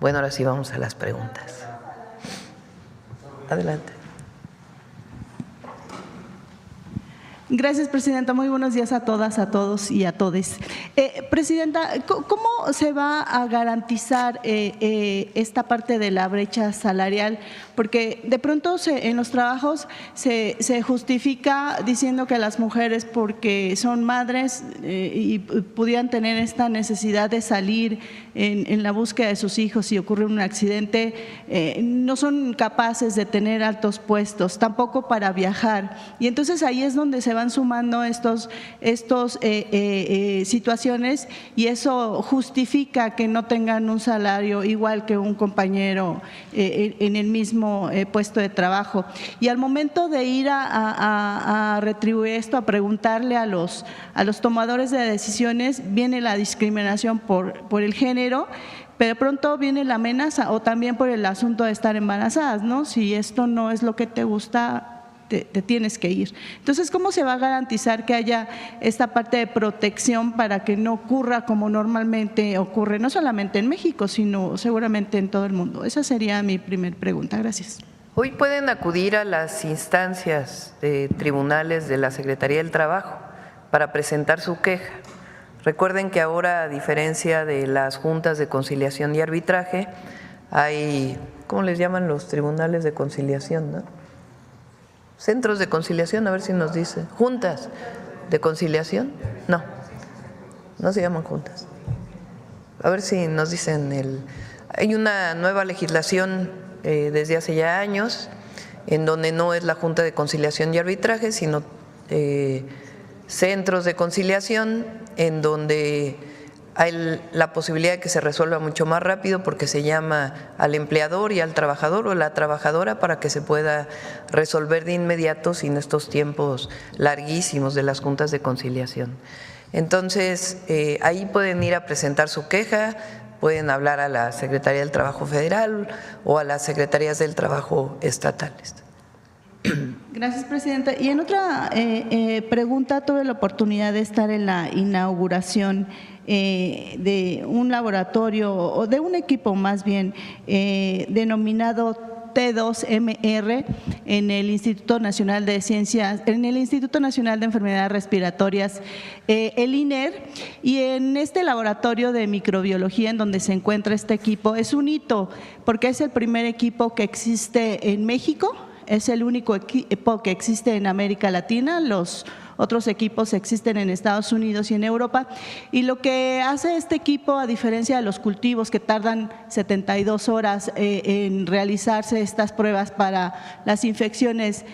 Bueno, ahora sí vamos a las preguntas. Adelante. Gracias, Presidenta. Muy buenos días a todas, a todos y a todes. Presidenta, ¿cómo se va a garantizar esta parte de la brecha salarial? Porque de pronto en los trabajos se justifica diciendo que las mujeres, porque son madres y pudieran tener esta necesidad de salir en la búsqueda de sus hijos si ocurre un accidente, no son capaces de tener altos puestos, tampoco para viajar. Y entonces ahí es donde se van sumando estos situaciones, y eso justifica que no tengan un salario igual que un compañero en el mismo puesto de trabajo. Y al momento de ir a retribuir esto, a preguntarle a los tomadores de decisiones, viene la discriminación por el género, pero pronto viene la amenaza, o también por el asunto de estar embarazadas, ¿no? Si esto no es lo que te gusta, te tienes que ir. Entonces, ¿cómo se va a garantizar que haya esta parte de protección para que no ocurra como normalmente ocurre, no solamente en México, sino seguramente en todo el mundo? Esa sería mi primer pregunta. Gracias. Hoy pueden acudir a las instancias de tribunales de la Secretaría del Trabajo para presentar su queja. Recuerden que ahora, a diferencia de las juntas de conciliación y arbitraje, hay, ¿cómo les llaman los tribunales de conciliación, no? Centros de conciliación, a ver si nos dice. ¿Juntas de conciliación? No, no se llaman juntas. A ver si nos dicen. Hay una nueva legislación desde hace ya años en donde no es la Junta de Conciliación y Arbitraje, sino centros de conciliación en donde hay la posibilidad de que se resuelva mucho más rápido, porque se llama al empleador y al trabajador o la trabajadora para que se pueda resolver de inmediato sin estos tiempos larguísimos de las juntas de conciliación. Entonces, ahí pueden ir a presentar su queja, pueden hablar a la Secretaría del Trabajo Federal o a las Secretarías del Trabajo estatales. Gracias, Presidenta. Y en otra pregunta, tuve la oportunidad de estar en la inauguración de un laboratorio, o de un equipo más bien, denominado T2MR en el Instituto Nacional de Ciencias, en el Instituto Nacional de Enfermedades Respiratorias, el INER, y en este laboratorio de microbiología en donde se encuentra este equipo es un hito, porque es el primer equipo que existe en México. Es el único equipo que existe en América Latina, los otros equipos existen en Estados Unidos y en Europa, y lo que hace este equipo, a diferencia de los cultivos que tardan 72 horas en realizarse estas pruebas para las infecciones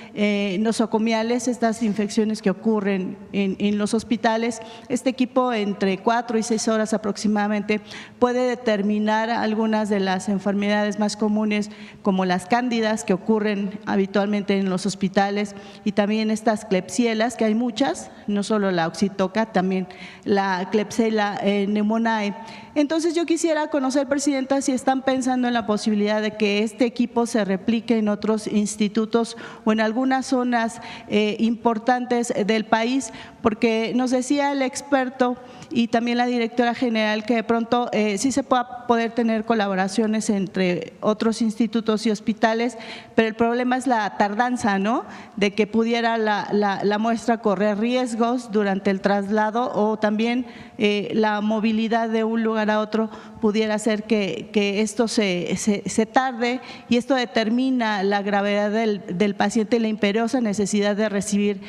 nosocomiales, estas infecciones que ocurren en los hospitales, este equipo entre 4 y 6 horas aproximadamente puede determinar algunas de las enfermedades más comunes, como las cándidas que ocurren habitualmente en los hospitales, y también estas klebsielas, que hay muchas, no solo la oxitoca, también la Klebsiella pneumoniae. Entonces yo quisiera conocer, Presidenta, si están pensando en la posibilidad de que este equipo se replique en otros institutos o en algunas zonas importantes del país, porque nos decía el experto y también la directora general que de pronto sí se pueda poder tener colaboraciones entre otros institutos y hospitales, pero el problema es la tardanza, ¿no?, de que pudiera la muestra correr riesgos durante el traslado, o también la movilidad de un lugar a otro pudiera hacer que esto se tarde, y esto determina la gravedad del paciente y la imperiosa necesidad de recibir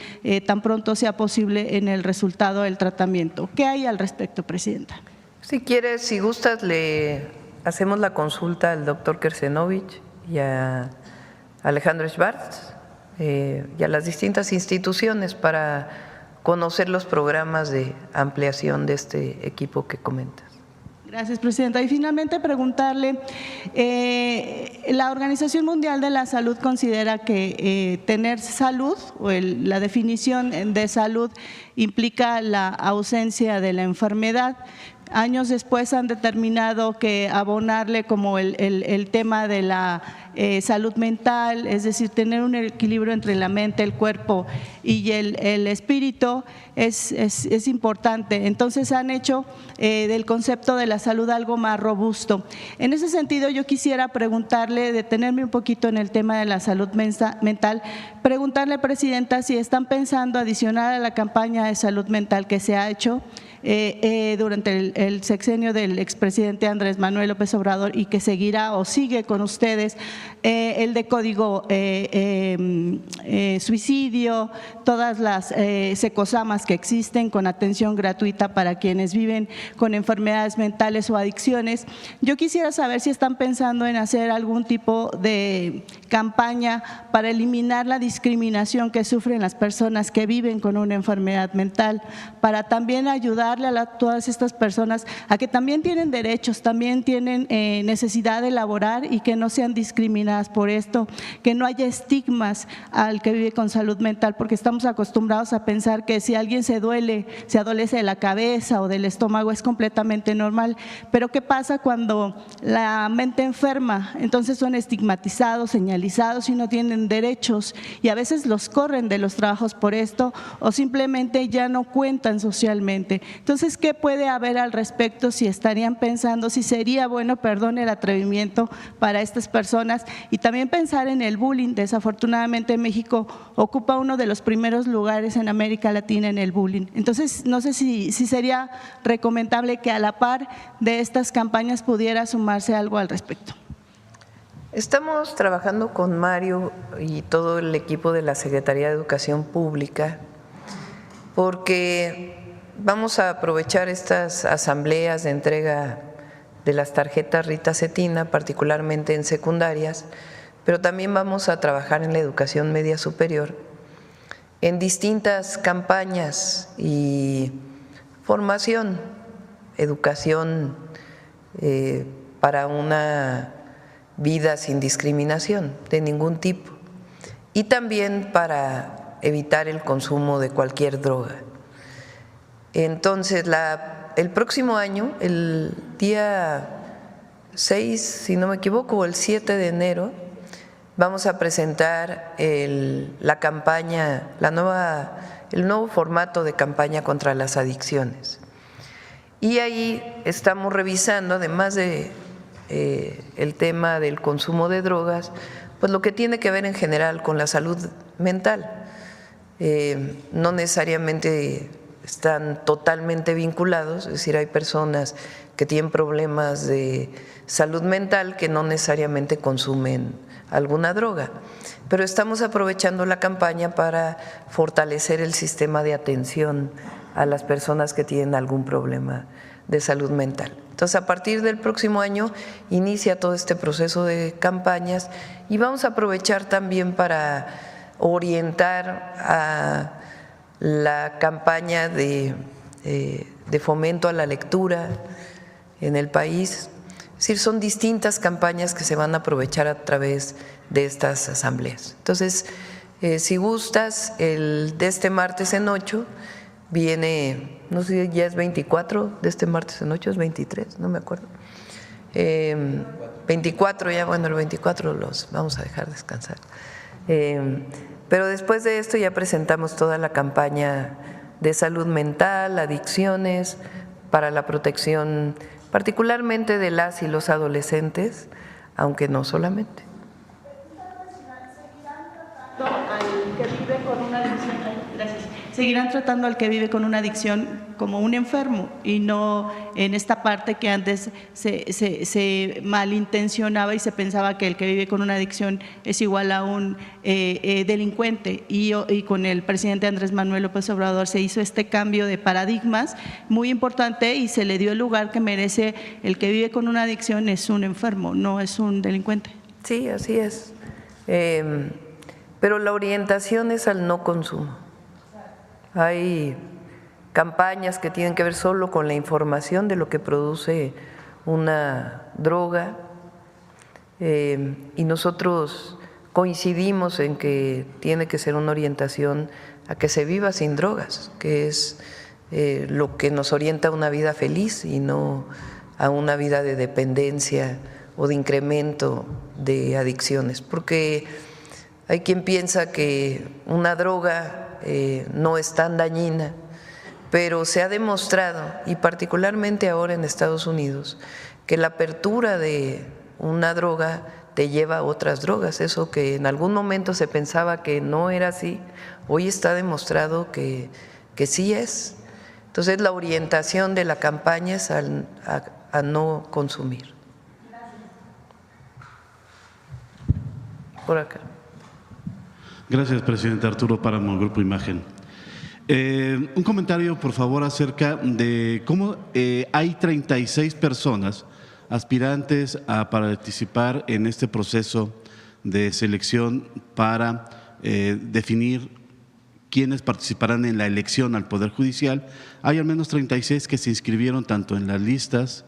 tan pronto sea posible en el resultado del tratamiento. ¿Qué hay al respecto, Presidenta? Si quieres, si gustas, le hacemos la consulta al doctor Kersenovich y a Alejandro Schwartz y a las distintas instituciones para conocer los programas de ampliación de este equipo que comentas. Gracias, Presidenta. Y finalmente preguntarle, la Organización Mundial de la Salud considera que tener salud, o la definición de salud, implica la ausencia de la enfermedad. Años después han determinado que abonarle como el tema de la salud mental, es decir, tener un equilibrio entre la mente, el cuerpo y el espíritu es importante. Entonces han hecho del concepto de la salud algo más robusto. En ese sentido, yo quisiera preguntarle, detenerme un poquito en el tema de la salud mental, preguntarle, Presidenta, si están pensando adicionar a la campaña de salud mental que se ha hecho durante el sexenio del expresidente Andrés Manuel López Obrador y que seguirá o sigue con ustedes, el de código suicidio, todas las secosamas que existen con atención gratuita para quienes viven con enfermedades mentales o adicciones. Yo quisiera saber si están pensando en hacer algún tipo de campaña para eliminar la discriminación que sufren las personas que viven con una enfermedad mental, para también ayudarle a todas estas personas a que también tienen derechos, también tienen necesidad de laborar y que no sean discriminadas por esto, que no haya estigmas al que vive con salud mental, porque estamos acostumbrados a pensar que si alguien se duele, se adolece de la cabeza o del estómago, es completamente normal, pero ¿qué pasa cuando la mente enferma? Entonces son estigmatizados, señalizados y no tienen derechos y a veces los corren de los trabajos por esto o simplemente ya no cuentan socialmente. Entonces, ¿qué puede haber al respecto? Si estarían pensando, si sería bueno, perdón el atrevimiento, para estas personas, y también pensar en el bullying. Desafortunadamente México ocupa uno de los primeros lugares en América Latina en el bullying. Entonces, no sé si sería recomendable que a la par de estas campañas pudiera sumarse algo al respecto. Estamos trabajando con Mario y todo el equipo de la Secretaría de Educación Pública porque vamos a aprovechar estas asambleas de entrega de las tarjetas Rita Cetina, particularmente en secundarias, pero también vamos a trabajar en la educación media superior, en distintas campañas y formación, educación para una vida sin discriminación de ningún tipo y también para evitar el consumo de cualquier droga. Entonces, el próximo año, el día 6, si no me equivoco, o el 7 de enero, vamos a presentar la campaña, el nuevo formato de campaña contra las adicciones. Y ahí estamos revisando, además de el tema del consumo de drogas, pues lo que tiene que ver en general con la salud mental. No necesariamente están totalmente vinculados, es decir, hay personas que tienen problemas de salud mental que no necesariamente consumen alguna droga, pero estamos aprovechando la campaña para fortalecer el sistema de atención a las personas que tienen algún problema de salud mental. Entonces, a partir del próximo año inicia todo este proceso de campañas y vamos a aprovechar también para orientar a la campaña de fomento a la lectura en el país. Es decir, son distintas campañas que se van a aprovechar a través de estas asambleas. Entonces, si gustas, el de este martes en 8 viene, no sé, ya es 24 de este martes en 8, es 23, no me acuerdo. 24 ya, bueno, el 24 los vamos a dejar descansar. Pero después de esto ya presentamos toda la campaña de salud mental, adicciones, para la protección particularmente de las y los adolescentes, aunque no solamente. Seguirán tratando al que vive con una adicción como un enfermo y no en esta parte que antes se malintencionaba y se pensaba que el que vive con una adicción es igual a un delincuente y con el presidente Andrés Manuel López Obrador se hizo este cambio de paradigmas muy importante y se le dio el lugar que merece. El que vive con una adicción es un enfermo, no es un delincuente. Sí, así es, pero la orientación es al no consumo. Hay campañas que tienen que ver solo con la información de lo que produce una droga y nosotros coincidimos en que tiene que ser una orientación a que se viva sin drogas, que es lo que nos orienta a una vida feliz y no a una vida de dependencia o de incremento de adicciones, porque hay quien piensa que una droga no es tan dañina, pero se ha demostrado, y particularmente ahora en Estados Unidos, que la apertura de una droga te lleva a otras drogas. Eso que en algún momento se pensaba que no era así, hoy está demostrado que sí es. Entonces la orientación de la campaña es a no consumir. Por acá. Gracias, presidente. Arturo Páramo, Grupo Imagen. Un comentario, por favor, acerca de cómo hay 36 personas aspirantes a participar en este proceso de selección para definir quiénes participarán en la elección al Poder Judicial. Hay al menos 36 que se inscribieron tanto en las listas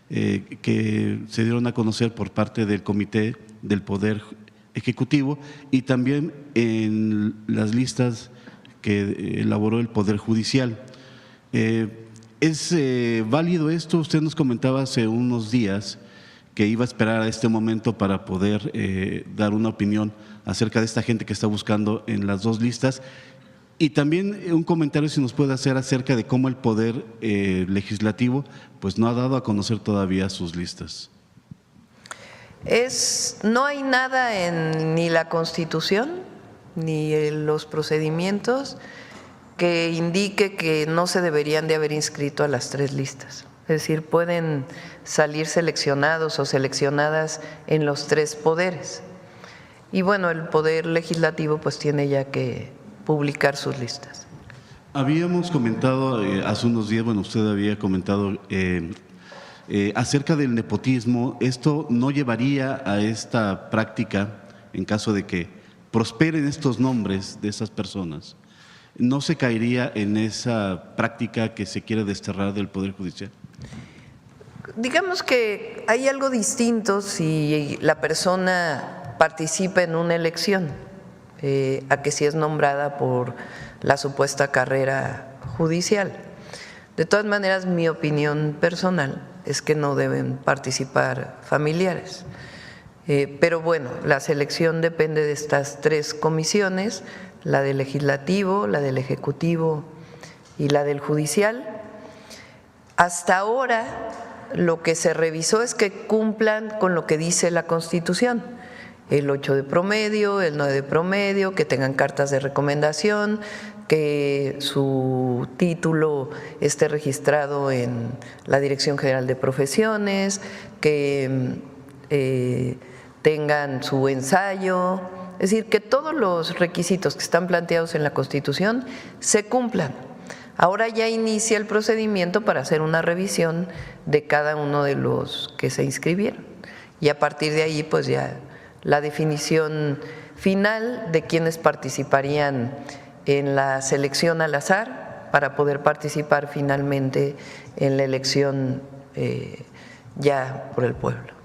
que se dieron a conocer por parte del Comité del Poder Ejecutivo y también en las listas que elaboró el Poder Judicial. ¿Es válido esto? Usted nos comentaba hace unos días que iba a esperar a este momento para poder dar una opinión acerca de esta gente que está buscando en las dos listas. Y también un comentario si nos puede hacer acerca de cómo el Poder Legislativo pues no ha dado a conocer todavía sus listas. No hay nada en ni la Constitución ni en los procedimientos que indique que no se deberían de haber inscrito a las tres listas. Es decir, pueden salir seleccionados o seleccionadas en los tres poderes. Y bueno, el Poder Legislativo pues tiene ya que publicar sus listas. Habíamos comentado hace unos días, bueno, usted había comentado acerca del nepotismo. ¿Esto no llevaría a esta práctica en caso de que prosperen estos nombres de esas personas? ¿No se caería en esa práctica que se quiere desterrar del Poder Judicial? Digamos que hay algo distinto si la persona participa en una elección a que si es nombrada por la supuesta carrera judicial. De todas maneras, mi opinión personal es que no deben participar familiares. Pero bueno, la selección depende de estas tres comisiones, la del Legislativo, la del Ejecutivo y la del Judicial. Hasta ahora lo que se revisó es que cumplan con lo que dice la Constitución, el 8 de promedio, el 9 de promedio, que tengan cartas de recomendación, que su título esté registrado en la Dirección General de Profesiones, que tengan su ensayo, es decir, que todos los requisitos que están planteados en la Constitución se cumplan. Ahora ya inicia el procedimiento para hacer una revisión de cada uno de los que se inscribieron y a partir de ahí pues ya la definición final de quienes participarían en la selección al azar para poder participar finalmente en la elección ya por el pueblo.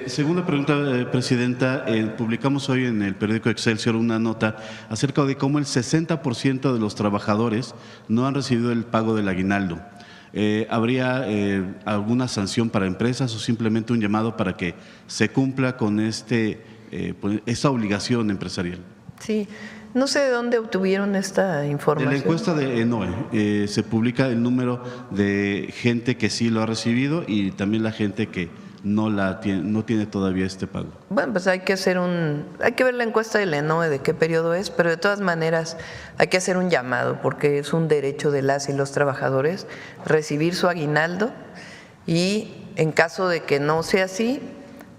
Segunda pregunta, presidenta. Publicamos hoy en el periódico Excelsior una nota acerca de cómo el 60% de los trabajadores no han recibido el pago del aguinaldo. ¿Habría alguna sanción para empresas o simplemente un llamado para que se cumpla con esta obligación empresarial? Sí, no sé de dónde obtuvieron esta información. En la encuesta de ENOE se publica el número de gente que sí lo ha recibido y también la gente que no tiene todavía este pago. Bueno, pues hay que ver la encuesta del ENOE de qué periodo es, pero de todas maneras hay que hacer un llamado porque es un derecho de las y los trabajadores recibir su aguinaldo y en caso de que no sea así,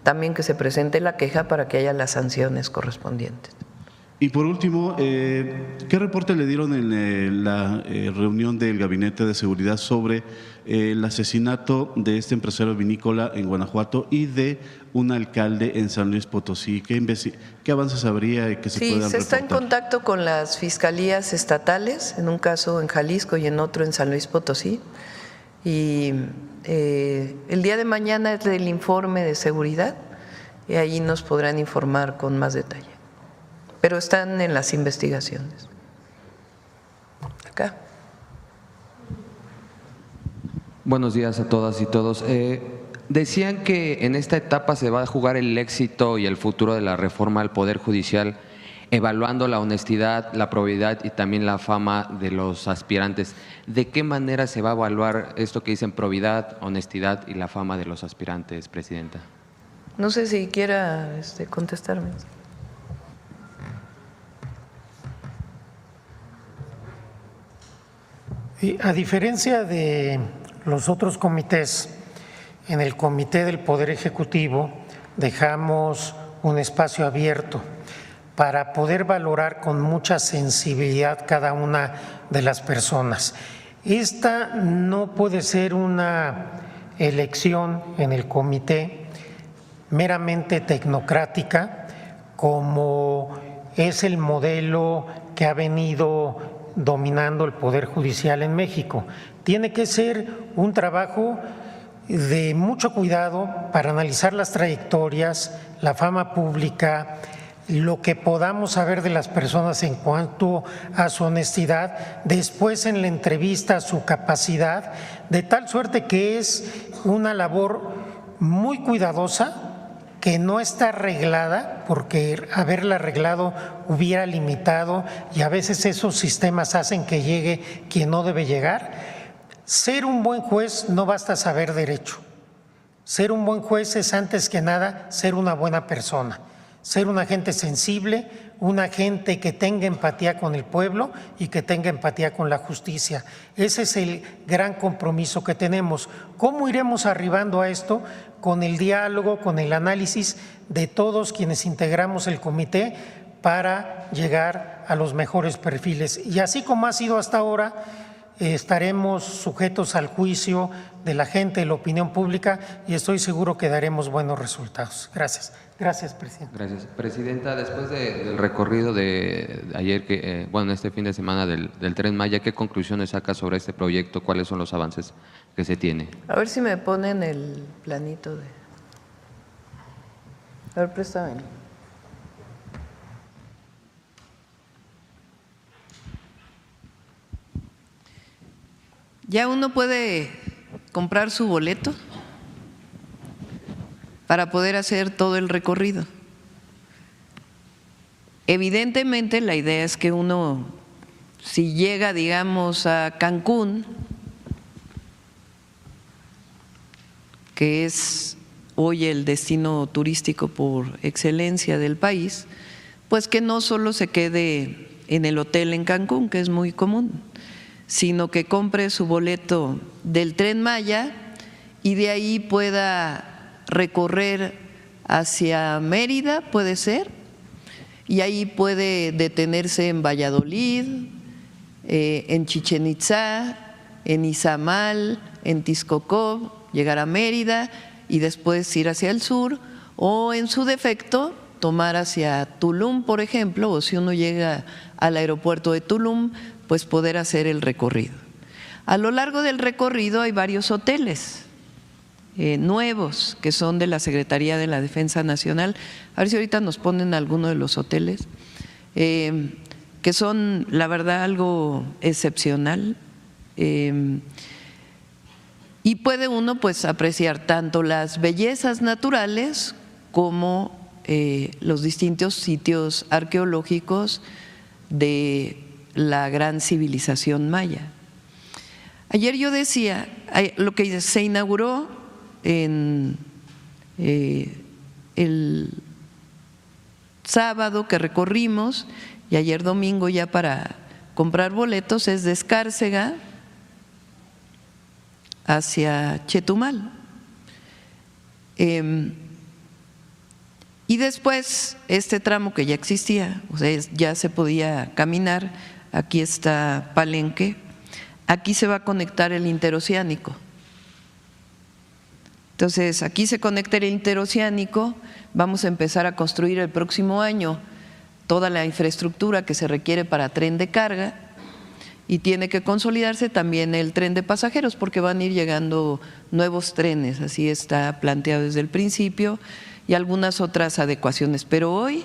también que se presente la queja para que haya las sanciones correspondientes. Y por último, ¿qué reporte le dieron en la reunión del Gabinete de Seguridad sobre el asesinato de este empresario vinícola en Guanajuato y de un alcalde en San Luis Potosí? ¿Qué avances habría que se puedan reportar? Sí, se está en contacto con las fiscalías estatales, en un caso en Jalisco y en otro en San Luis Potosí. Y el día de mañana es el informe de seguridad y allí nos podrán informar con más detalle. Pero están en las investigaciones. Acá. Buenos días a todas y todos. Decían que en esta etapa se va a jugar el éxito y el futuro de la reforma al Poder Judicial, evaluando la honestidad, la probidad y también la fama de los aspirantes. ¿De qué manera se va a evaluar esto que dicen probidad, honestidad y la fama de los aspirantes, Presidenta? No sé si quiera contestarme. Y a diferencia de los otros comités, en el Comité del Poder Ejecutivo dejamos un espacio abierto para poder valorar con mucha sensibilidad cada una de las personas. Esta no puede ser una elección en el comité meramente tecnocrática, como es el modelo que ha venido dominando el Poder Judicial en México. Tiene que ser un trabajo de mucho cuidado para analizar las trayectorias, la fama pública, lo que podamos saber de las personas en cuanto a su honestidad, después en la entrevista su capacidad, de tal suerte que es una labor muy cuidadosa, que no está arreglada, porque haberla arreglado hubiera limitado y a veces esos sistemas hacen que llegue quien no debe llegar. Ser un buen juez no basta saber derecho. Ser un buen juez es antes que nada ser una buena persona, ser una gente sensible, una gente que tenga empatía con el pueblo y que tenga empatía con la justicia. Ese es el gran compromiso que tenemos. ¿Cómo iremos arribando a esto? Con el diálogo, con el análisis de todos quienes integramos el comité para llegar a los mejores perfiles. Y así como ha sido hasta ahora, estaremos sujetos al juicio de la gente, de la opinión pública, y estoy seguro que daremos buenos resultados. Gracias. Gracias, Presidenta. Gracias. Presidenta, después del recorrido de ayer, este fin de semana del Tren Maya, ¿qué conclusiones saca sobre este proyecto? ¿Cuáles son los avances que se tiene? A ver si me ponen el planito de… A ver, préstame. Ya uno puede comprar su boleto para poder hacer todo el recorrido. Evidentemente la idea es que uno, si llega, digamos, a Cancún, que es hoy el destino turístico por excelencia del país, pues que no solo se quede en el hotel en Cancún, que es muy común, sino que compre su boleto del Tren Maya y de ahí pueda recorrer hacia Mérida, puede ser, y ahí puede detenerse en Valladolid, en Chichén Itzá, en Izamal, en Texcoco, llegar a Mérida y después ir hacia el sur, o en su defecto tomar hacia Tulum, por ejemplo, o si uno llega al aeropuerto de Tulum, pues poder hacer el recorrido. A lo largo del recorrido hay varios hoteles nuevos que son de la Secretaría de la Defensa Nacional. A ver si ahorita nos ponen alguno de los hoteles, que son, la verdad, algo excepcional. Y puede uno pues apreciar tanto las bellezas naturales como los distintos sitios arqueológicos de la gran civilización maya. Ayer yo decía, lo que se inauguró en el sábado que recorrimos y ayer domingo ya para comprar boletos es de Escárcega hacia Chetumal. Y después este tramo que ya existía, o sea, ya se podía caminar, aquí está Palenque, aquí se va a conectar el interoceánico. Entonces, aquí se conecta el interoceánico, vamos a empezar a construir el próximo año toda la infraestructura que se requiere para tren de carga y tiene que consolidarse también el tren de pasajeros porque van a ir llegando nuevos trenes, así está planteado desde el principio, y algunas otras adecuaciones, pero hoy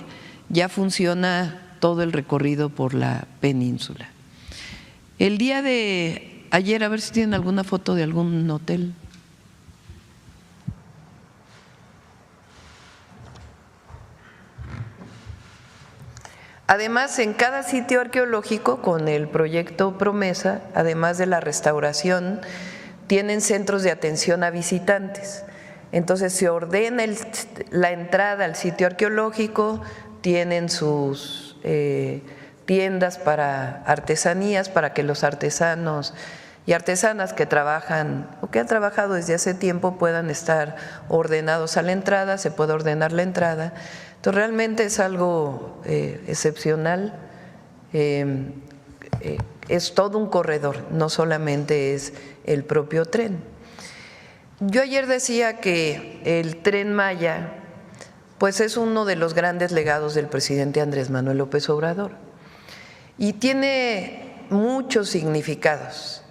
ya funciona todo el recorrido por la península. El día de ayer, a ver si tienen alguna foto de algún hotel. Además, en cada sitio arqueológico, con el proyecto Promesa, además de la restauración, tienen centros de atención a visitantes. Entonces se ordena la entrada al sitio arqueológico, tienen sus tiendas para artesanías, para que los artesanos y artesanas que trabajan o que han trabajado desde hace tiempo puedan estar ordenados a la entrada, se puede ordenar la entrada. Entonces realmente es algo excepcional, es todo un corredor, no solamente es el propio tren. Yo ayer decía que el Tren Maya pues es uno de los grandes legados del presidente Andrés Manuel López Obrador y tiene muchos significados.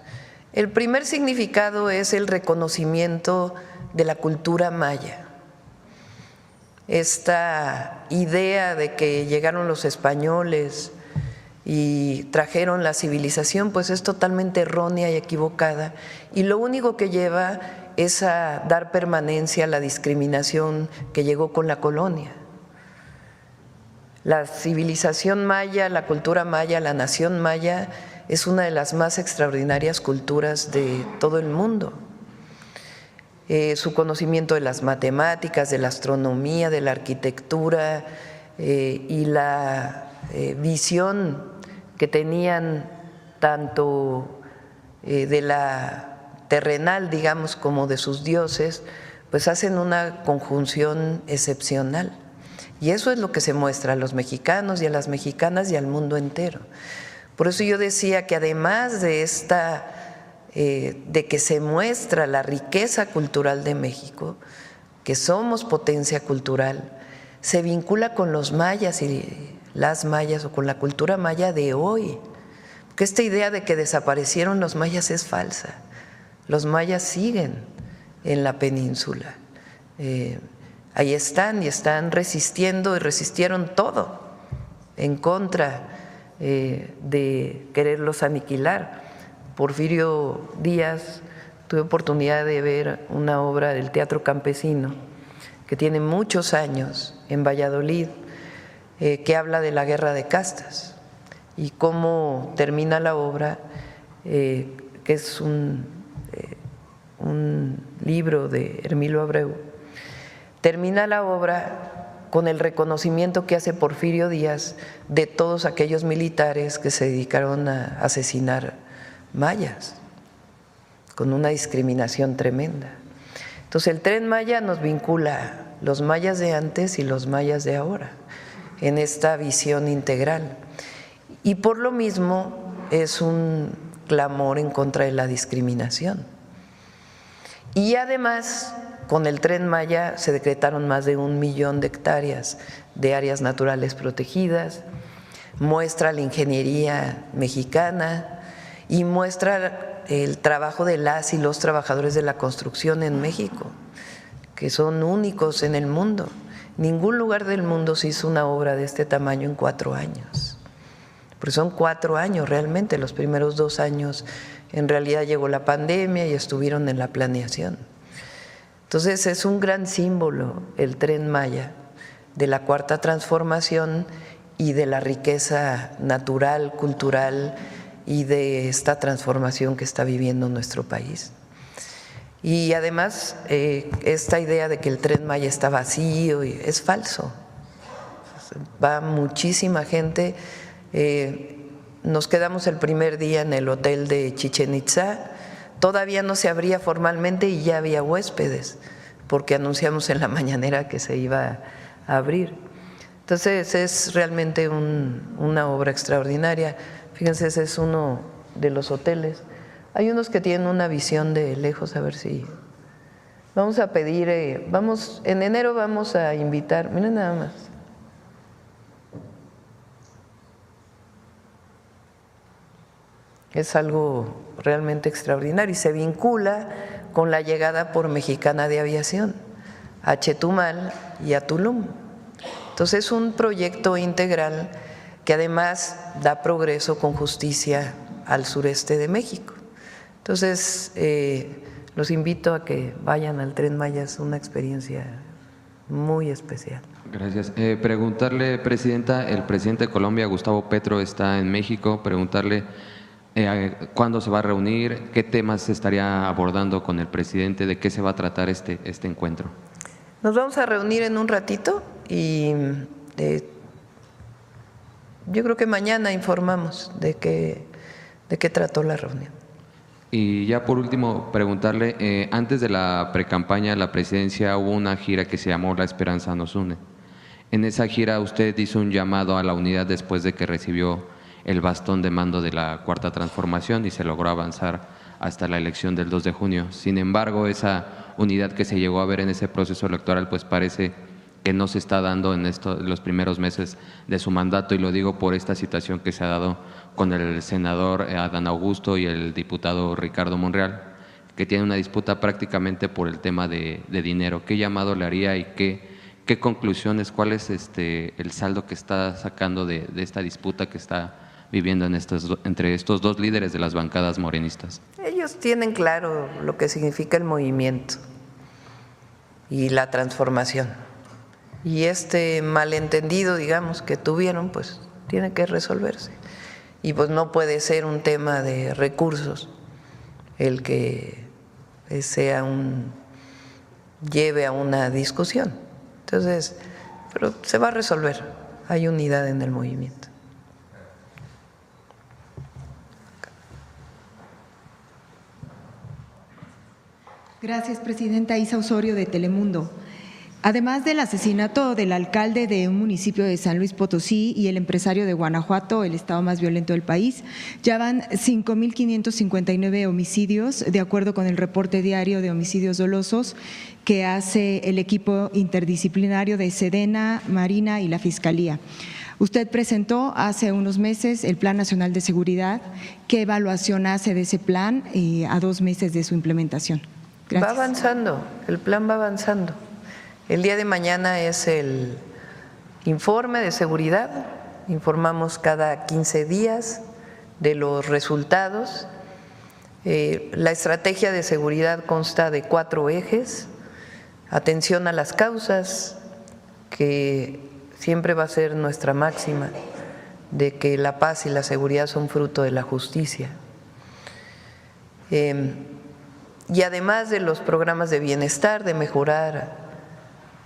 El primer significado es el reconocimiento de la cultura maya. Esta idea de que llegaron los españoles y trajeron la civilización, pues es totalmente errónea y equivocada, y lo único que lleva es a dar permanencia a la discriminación que llegó con la colonia. La civilización maya, la cultura maya, la nación maya es una de las más extraordinarias culturas de todo el mundo. Su conocimiento de las matemáticas, de la astronomía, de la arquitectura y la visión que tenían tanto de la terrenal, digamos, como de sus dioses, pues hacen una conjunción excepcional. Y eso es lo que se muestra a los mexicanos y a las mexicanas y al mundo entero. Por eso yo decía que además de de que se muestra la riqueza cultural de México, que somos potencia cultural, se vincula con los mayas y las mayas o con la cultura maya de hoy. Porque esta idea de que desaparecieron los mayas es falsa. Los mayas siguen en la península. Ahí están y están resistiendo y resistieron todo en contra de quererlos aniquilar. Porfirio Díaz, tuve oportunidad de ver una obra del Teatro Campesino que tiene muchos años en Valladolid, que habla de la guerra de castas y cómo termina la obra, que es un libro de Hermilo Abreu. Termina la obra con el reconocimiento que hace Porfirio Díaz de todos aquellos militares que se dedicaron a asesinar mayas, con una discriminación tremenda. Entonces el Tren Maya nos vincula los mayas de antes y los mayas de ahora en esta visión integral, y por lo mismo es un clamor en contra de la discriminación. Y además, con el Tren Maya se decretaron más de 1 millón de hectáreas de áreas naturales protegidas, muestra la ingeniería mexicana y muestra el trabajo de las y los trabajadores de la construcción en México, que son únicos en el mundo. Ningún lugar del mundo se hizo una obra de este tamaño en 4 años, porque son 4 años realmente. Los primeros 2 años en realidad llegó la pandemia y estuvieron en la planeación. Entonces es un gran símbolo el Tren Maya de la Cuarta Transformación y de la riqueza natural, cultural y de esta transformación que está viviendo nuestro país. Y además esta idea de que el Tren Maya está vacío es falso. Va muchísima gente. Nos quedamos el primer día en el hotel de Chichén Itzá. Todavía no se abría formalmente y ya había huéspedes, porque anunciamos en la mañanera que se iba a abrir. Entonces es realmente una obra extraordinaria. Fíjense, ese es uno de los hoteles. Hay unos que tienen una visión de lejos, a ver si… Vamos a pedir, en enero vamos a invitar, miren nada más. Es algo realmente extraordinario y se vincula con la llegada por Mexicana de Aviación a Chetumal y a Tulum. Entonces es un proyecto integral que además da progreso con justicia al sureste de México. Entonces los invito a que vayan al Tren Maya, es una experiencia muy especial. Gracias. Preguntarle, Presidenta, el presidente de Colombia, Gustavo Petro, está en México, preguntarle cuándo se va a reunir, qué temas se estaría abordando con el presidente, de qué se va a tratar este encuentro. Nos vamos a reunir en un ratito y yo creo que mañana informamos de qué trató la reunión. Y ya por último, preguntarle, antes de la precampaña de la presidencia hubo una gira que se llamó La Esperanza Nos Une. En esa gira usted hizo un llamado a la unidad después de que recibió el bastón de mando de la Cuarta Transformación y se logró avanzar hasta la elección del 2 de junio. Sin embargo, esa unidad que se llegó a ver en ese proceso electoral pues parece que no se está dando en los primeros meses de su mandato, y lo digo por esta situación que se ha dado con el senador Adán Augusto y el diputado Ricardo Monreal, que tienen una disputa prácticamente por el tema de dinero. ¿Qué llamado le haría y qué conclusiones, cuál es el saldo que está sacando de esta disputa que está viviendo entre estos dos líderes de las bancadas morenistas? Ellos tienen claro lo que significa el movimiento y la transformación. Y este malentendido, digamos, que tuvieron, pues tiene que resolverse. Y pues no puede ser un tema de recursos el que lleve a una discusión. Entonces, pero se va a resolver, hay unidad en el movimiento. Gracias, Presidenta. Isa Osorio, de Telemundo. Además del asesinato del alcalde de un municipio de San Luis Potosí y el empresario de Guanajuato, el estado más violento del país, ya van 5.559 homicidios, de acuerdo con el reporte diario de homicidios dolosos que hace el equipo interdisciplinario de Sedena, Marina y la Fiscalía. Usted presentó hace unos meses el Plan Nacional de Seguridad. ¿Qué evaluación hace de ese plan a 2 meses de su implementación? Gracias. Va avanzando, el plan va avanzando. El día de mañana es el informe de seguridad, informamos cada 15 días de los resultados. La estrategia de seguridad consta de 4 ejes: atención a las causas, que siempre va a ser nuestra máxima, de que la paz y la seguridad son fruto de la justicia. Y además de los programas de bienestar, de mejorar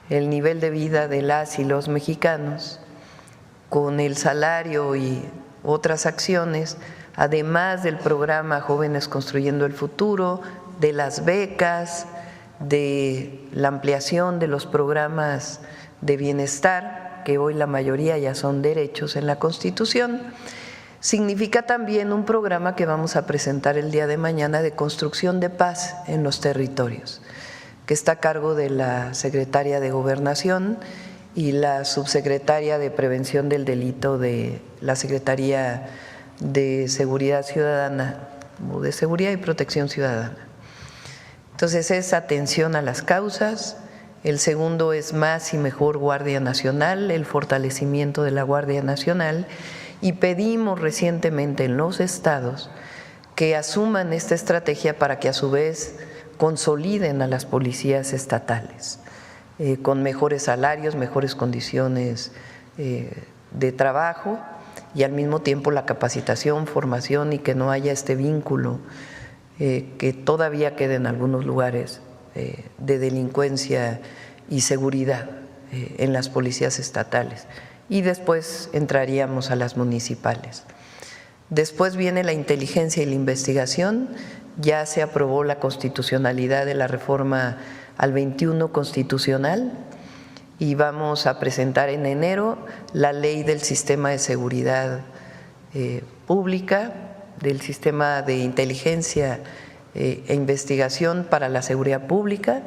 el nivel de vida de las y los mexicanos con el salario y otras acciones, además del programa Jóvenes Construyendo el Futuro, de las becas, de la ampliación de los programas de bienestar, que hoy la mayoría ya son derechos en la Constitución. Significa también un programa que vamos a presentar el día de mañana de construcción de paz en los territorios, que está a cargo de la Secretaria de Gobernación y la Subsecretaria de Prevención del Delito de la Secretaría de Seguridad Ciudadana, o de Seguridad y Protección Ciudadana. Entonces es atención a las causas. El segundo es más y mejor Guardia Nacional, el fortalecimiento de la Guardia Nacional, y pedimos recientemente en los estados que asuman esta estrategia para que a su vez consoliden a las policías estatales con mejores salarios, mejores condiciones de trabajo y al mismo tiempo la capacitación, formación, y que no haya este vínculo que todavía queda en algunos lugares de delincuencia y seguridad en las policías estatales. Y después entraríamos a las municipales. Después viene la inteligencia y la investigación. Ya se aprobó la constitucionalidad de la reforma al 21 constitucional y vamos a presentar en enero la ley del sistema de seguridad pública, del sistema de inteligencia e investigación para la seguridad pública,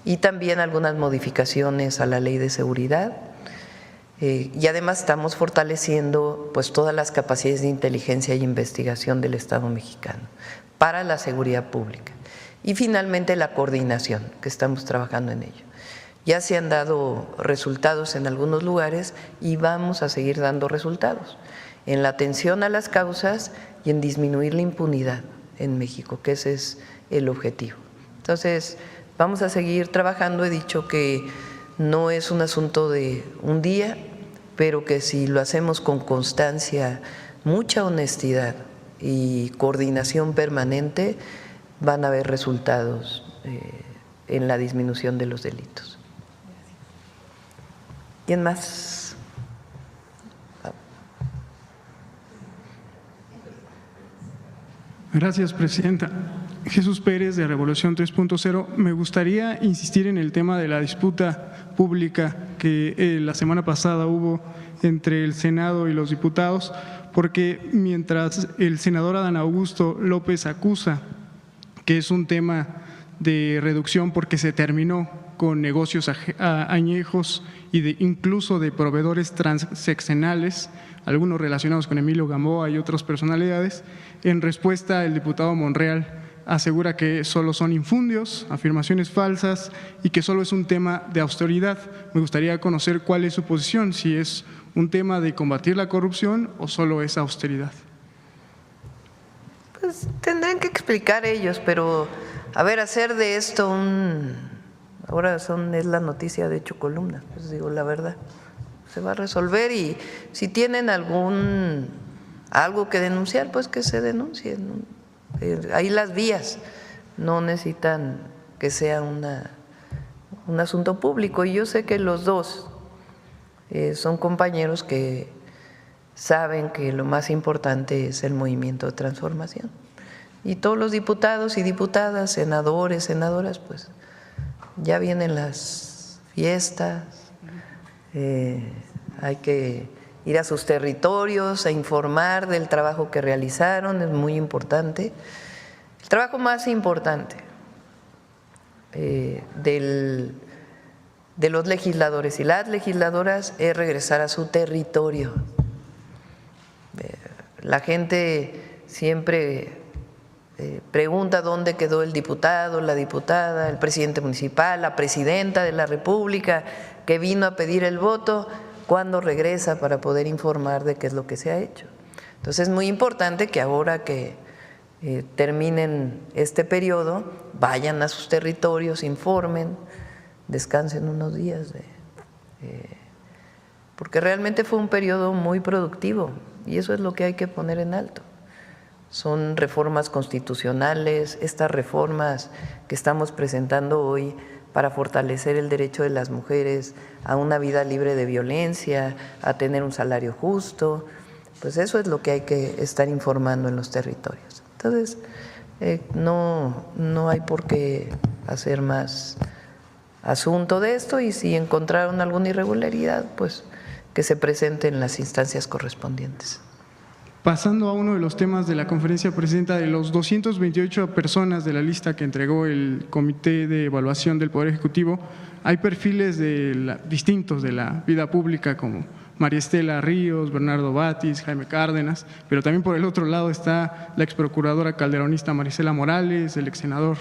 y también algunas modificaciones a la ley de seguridad. Y además estamos fortaleciendo pues todas las capacidades de inteligencia y investigación del Estado mexicano para la seguridad pública. Y finalmente la coordinación, que estamos trabajando en ello. Ya se han dado resultados en algunos lugares y vamos a seguir dando resultados en la atención a las causas y en disminuir la impunidad en México, que ese es el objetivo. Entonces, vamos a seguir trabajando. He dicho que no es un asunto de un día, pero que si lo hacemos con constancia, mucha honestidad y coordinación permanente, van a haber resultados en la disminución de los delitos. ¿Quién más? Gracias, presidenta. Jesús Pérez, de Revolución 3.0. Me gustaría insistir en el tema de la disputa pública que la semana pasada hubo entre el Senado y los diputados, porque mientras el senador Adán Augusto López acusa que es un tema de reducción porque se terminó con negocios añejos y incluso de proveedores transeccionales, algunos relacionados con Emilio Gamboa y otras personalidades, en respuesta el diputado Monreal asegura que solo son infundios, afirmaciones falsas y que solo es un tema de austeridad. Me gustaría conocer cuál es su posición, si es un tema de combatir la corrupción o solo es austeridad. Pues tendrán que explicar ellos, pero a ver, hacer de esto ahora es la noticia de 8 columnas, pues digo la verdad, se va a resolver y si tienen algo que denunciar, pues que se denuncie. Ahí las vías no necesitan que sea un asunto público y yo sé que los dos son compañeros que saben que lo más importante es el movimiento de transformación. Y todos los diputados y diputadas, senadores, senadoras, pues ya vienen las fiestas, hay que ir a sus territorios a informar del trabajo que realizaron, es muy importante. El trabajo más importante de los legisladores y las legisladoras es regresar a su territorio. La gente siempre pregunta dónde quedó el diputado, la diputada, el presidente municipal, la presidenta de la República que vino a pedir el voto, cuándo regresa para poder informar de qué es lo que se ha hecho. Entonces es muy importante que ahora que terminen este periodo, vayan a sus territorios, informen, descansen unos días, porque realmente fue un periodo muy productivo y eso es lo que hay que poner en alto. Son reformas constitucionales, estas reformas que estamos presentando hoy para fortalecer el derecho de las mujeres a una vida libre de violencia, a tener un salario justo, pues eso es lo que hay que estar informando en los territorios. Entonces, no hay por qué hacer más asunto de esto y si encontraron alguna irregularidad, pues que se presente en las instancias correspondientes. Pasando a uno de los temas de la conferencia, presidenta, de los 228 personas de la lista que entregó el Comité de Evaluación del Poder Ejecutivo, hay perfiles distintos de la vida pública como María Estela Ríos, Bernardo Batis, Jaime Cárdenas, pero también por el otro lado está la exprocuradora calderonista Marisela Morales, el exsenador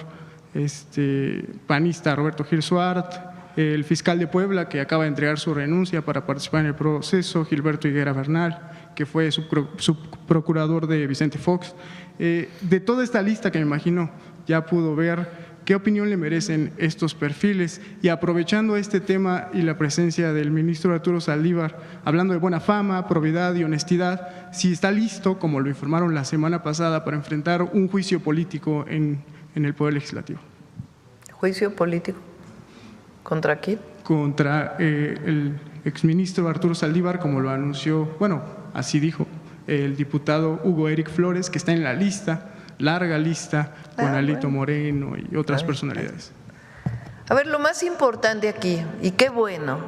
panista Roberto Gil Suart, el fiscal de Puebla que acaba de entregar su renuncia para participar en el proceso, Gilberto Higuera Bernal, que fue subprocurador de Vicente Fox. De toda esta lista que me imagino ya pudo ver, ¿qué opinión le merecen estos perfiles? Y aprovechando este tema y la presencia del ministro Arturo Saldívar, hablando de buena fama, probidad y honestidad, si está listo, como lo informaron la semana pasada, para enfrentar un juicio político en el Poder Legislativo. ¿Juicio político? ¿Contra quién? Contra el exministro Arturo Saldívar, como lo anunció, bueno, así dijo el diputado Hugo Eric Flores, que está en la lista, larga lista, con Alito Moreno y otras personalidades. A ver, lo más importante aquí, y qué bueno,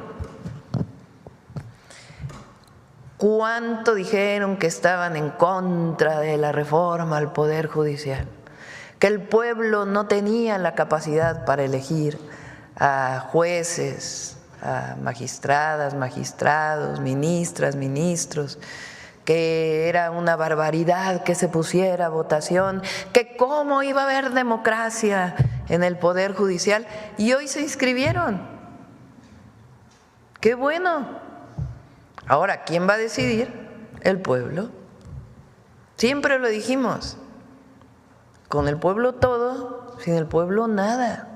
¿cuánto dijeron que estaban en contra de la reforma al Poder Judicial? Que el pueblo no tenía la capacidad para elegir a jueces, a magistradas, magistrados, ministras, ministros, que era una barbaridad que se pusiera a votación, que cómo iba a haber democracia en el Poder Judicial, y hoy se inscribieron. ¡Qué bueno! Ahora, ¿quién va a decidir? El pueblo. Siempre lo dijimos, con el pueblo todo, sin el pueblo nada.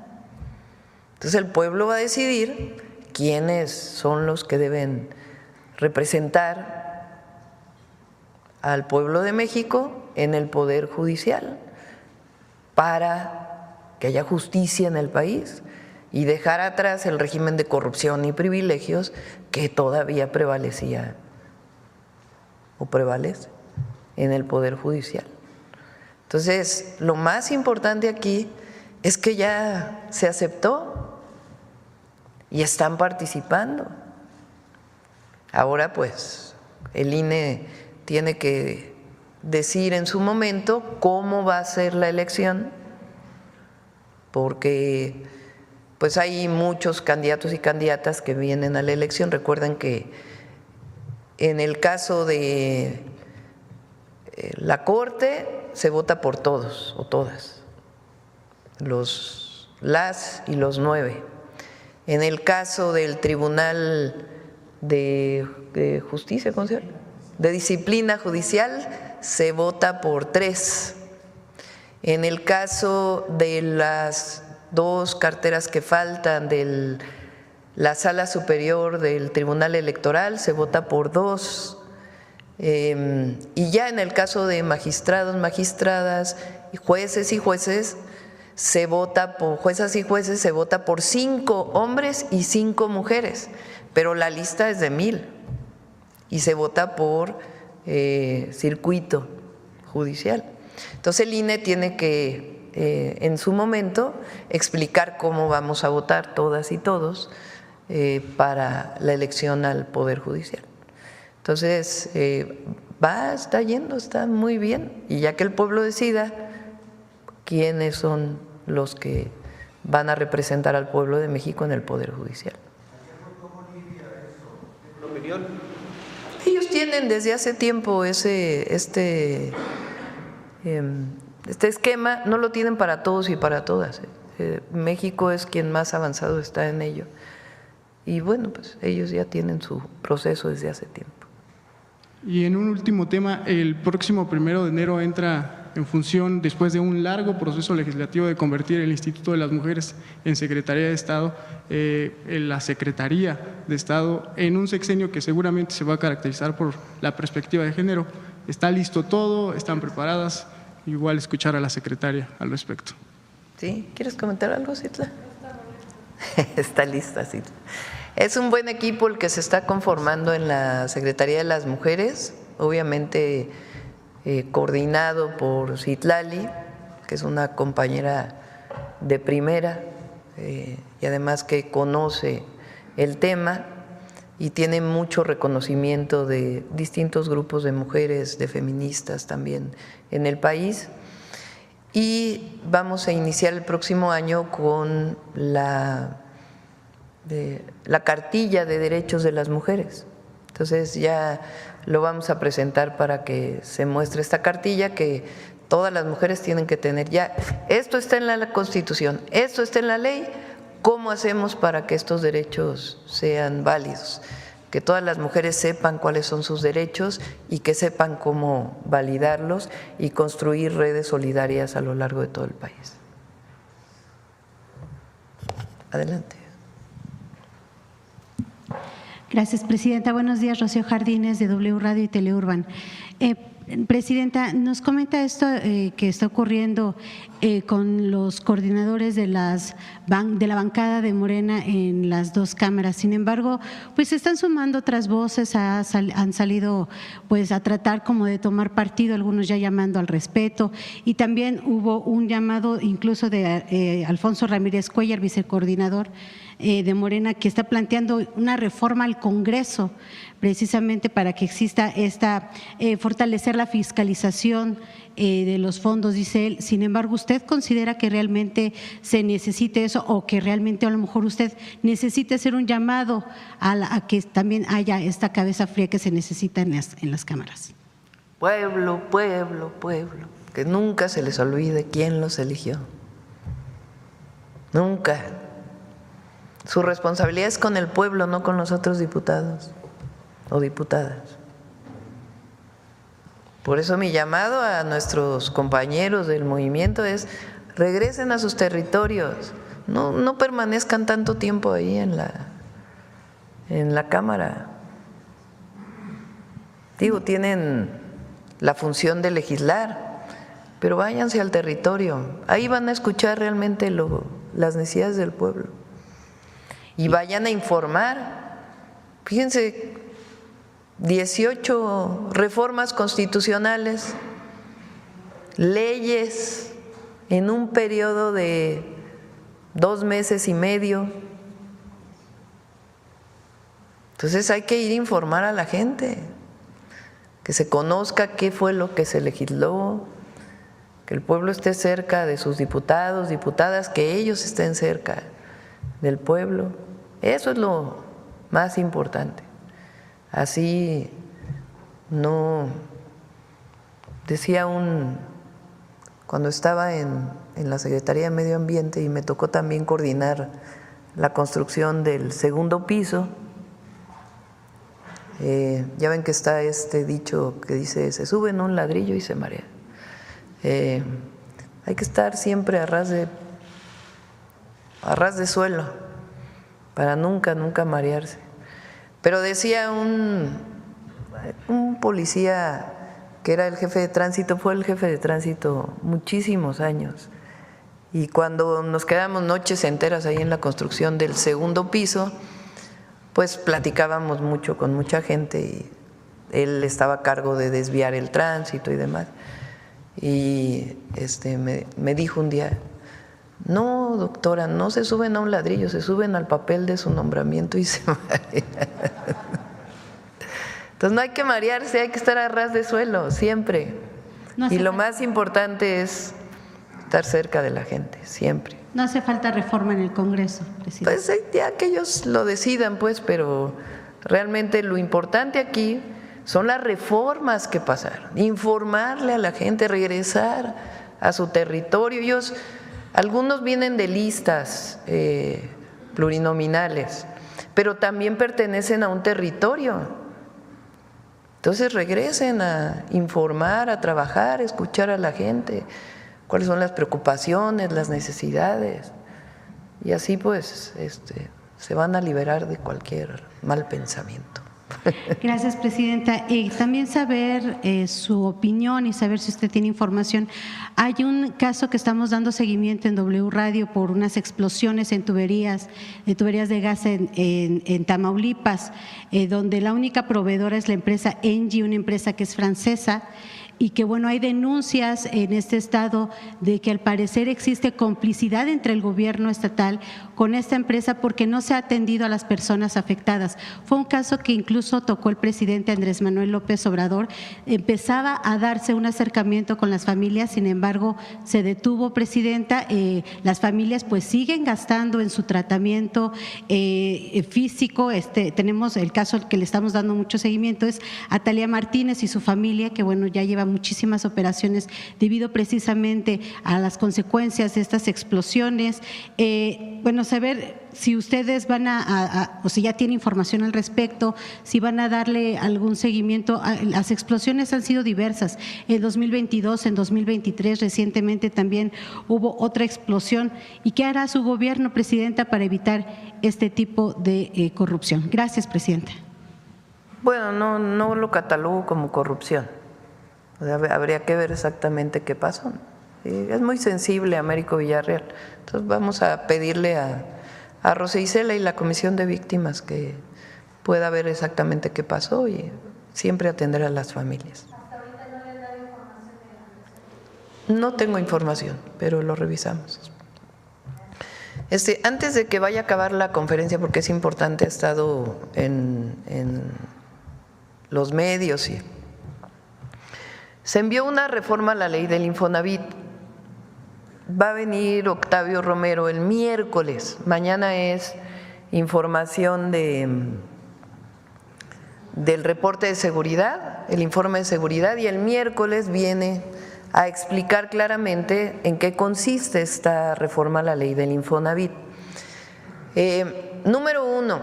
Entonces el pueblo va a decidir quiénes son los que deben representar al pueblo de México en el Poder Judicial para que haya justicia en el país y dejar atrás el régimen de corrupción y privilegios que todavía prevalecía o prevalece en el Poder Judicial. Entonces, lo más importante aquí es que ya se aceptó y están participando. Ahora, pues, el INE tiene que decir en su momento cómo va a ser la elección, porque pues hay muchos candidatos y candidatas que vienen a la elección. Recuerden que en el caso de la Corte se vota por todos o todas, las y los 9. En el caso del Tribunal de Justicia, ¿cómo se llama? De Disciplina Judicial, se vota por 3. En el caso de las 2 carteras que faltan de la Sala Superior del Tribunal Electoral, se vota por 2. Y ya en el caso de magistrados, magistradas, jueces y jueces, se vota por juezas y jueces, se vota por 5 hombres y 5 mujeres, pero la lista es de 1000 y se vota por circuito judicial. Entonces el INE tiene que en su momento explicar cómo vamos a votar todas y todos para la elección al Poder Judicial. Entonces está yendo, está muy bien, y ya que el pueblo decida quiénes son los que van a representar al pueblo de México en el Poder Judicial. Ellos tienen desde hace tiempo este esquema, no lo tienen para todos y para todas. México es quien más avanzado está en ello. Y bueno, pues ellos ya tienen su proceso desde hace tiempo. Y en un último tema, el próximo 1 de enero entra en función, después de un largo proceso legislativo de convertir el Instituto de las Mujeres en Secretaría de Estado, en la Secretaría de Estado, en un sexenio que seguramente se va a caracterizar por la perspectiva de género. ¿Está listo todo? ¿Están preparadas? Igual escuchar a la secretaria al respecto. ¿Sí? ¿Quieres comentar algo, Citla? Está lista, Citla. Es un buen equipo el que se está conformando en la Secretaría de las Mujeres, obviamente coordinado por Citlali, que es una compañera de primera y además que conoce el tema y tiene mucho reconocimiento de distintos grupos de mujeres, de feministas también en el país. Y vamos a iniciar el próximo año con la cartilla de derechos de las mujeres. Entonces ya lo vamos a presentar para que se muestre esta cartilla que todas las mujeres tienen que tener ya. Esto está en la Constitución, esto está en la ley, ¿cómo hacemos para que estos derechos sean válidos? Que todas las mujeres sepan cuáles son sus derechos y que sepan cómo validarlos y construir redes solidarias a lo largo de todo el país. Adelante. Gracias, Presidenta. Buenos días, Rocío Jardines, de W Radio y Teleurban. Presidenta, nos comenta esto que está ocurriendo con los coordinadores de la bancada de Morena en las 2 cámaras. Sin embargo, pues se están sumando otras voces, han salido pues a tratar como de tomar partido, algunos ya llamando al respeto, y también hubo un llamado incluso de Alfonso Ramírez Cuellar, vicecoordinador de Morena, que está planteando una reforma al Congreso precisamente para que exista fortalecer la fiscalización de los fondos, dice él. Sin embargo, ¿usted considera que realmente se necesite eso o que realmente a lo mejor usted necesite hacer un llamado a que también haya esta cabeza fría que se necesita en las cámaras? Pueblo, pueblo, pueblo, que nunca se les olvide quién los eligió. Nunca. Su responsabilidad es con el pueblo, no con los otros diputados o diputadas. Por eso mi llamado a nuestros compañeros del movimiento es: regresen a sus territorios, no permanezcan tanto tiempo ahí en en la Cámara. Digo, tienen la función de legislar, pero váyanse al territorio. Ahí van a escuchar realmente las necesidades del pueblo. Y vayan a informar. Fíjense, 18 reformas constitucionales, leyes en un periodo de 2 meses y medio. Entonces hay que ir a informar a la gente, que se conozca qué fue lo que se legisló, que el pueblo esté cerca de sus diputados, diputadas, que ellos estén cerca del pueblo. Eso es lo más importante. Así no, decía cuando estaba en la Secretaría de Medio Ambiente y me tocó también coordinar la construcción del segundo piso, ya ven que está este dicho que dice, se sube en un ladrillo y se marea. Hay que estar siempre a ras de suelo para nunca marearse. Pero decía un policía que era el jefe de tránsito, fue el jefe de tránsito muchísimos años, y cuando nos quedamos noches enteras ahí en la construcción del segundo piso, pues platicábamos mucho con mucha gente y él estaba a cargo de desviar el tránsito y demás. Y me dijo un día, no, doctora, no se suben a un ladrillo, se suben al papel de su nombramiento y se marean. Entonces no hay que marearse, hay que estar a ras de suelo, siempre. Y lo más importante es estar cerca de la gente, siempre. No hace falta reforma en el Congreso, presidente. Pues ya que ellos lo decidan, pues, pero realmente lo importante aquí son las reformas que pasaron, informarle a la gente, regresar a su territorio. Algunos vienen de listas plurinominales, pero también pertenecen a un territorio. Entonces regresen a informar, a trabajar, a escuchar a la gente, cuáles son las preocupaciones, las necesidades, y así pues se van a liberar de cualquier mal pensamiento. Gracias, presidenta. También saber su opinión y saber si usted tiene información. Hay un caso que estamos dando seguimiento en W Radio por unas explosiones en tuberías de gas en Tamaulipas, donde la única proveedora es la empresa Engie, una empresa que es francesa, y que bueno, hay denuncias en este estado de que al parecer existe complicidad entre el gobierno estatal con esta empresa porque no se ha atendido a las personas afectadas. Fue un caso que incluso tocó el presidente Andrés Manuel López Obrador. Empezaba a darse un acercamiento con las familias, sin embargo se detuvo, presidenta. Las familias pues siguen gastando en su tratamiento físico. Tenemos el caso al que le estamos dando mucho seguimiento, es Atalia Martínez y su familia, que bueno, ya lleva muchísimas operaciones debido precisamente a las consecuencias de estas explosiones. Bueno, saber si ustedes van o si ya tiene información al respecto, si van a darle algún seguimiento. Las explosiones han sido diversas. En 2022, en 2023, recientemente también hubo otra explosión. ¿Y qué hará su gobierno, presidenta, para evitar este tipo de corrupción? Gracias, presidenta. Bueno, no lo catalogo como corrupción. Habría que ver exactamente qué pasó. Es muy sensible Américo Villarreal. Entonces vamos a pedirle a Rosa Isela y la Comisión de Víctimas que pueda ver exactamente qué pasó y siempre atender a las familias. ¿Hasta ahorita no le han dado información? No tengo información, pero lo revisamos. Antes de que vaya a acabar la conferencia, porque es importante, ha estado en los medios y se envió una reforma a la ley del Infonavit. Va a venir Octavio Romero el miércoles. Mañana es información del reporte de seguridad, el informe de seguridad, y el miércoles viene a explicar claramente en qué consiste esta reforma a la ley del Infonavit. Número 1,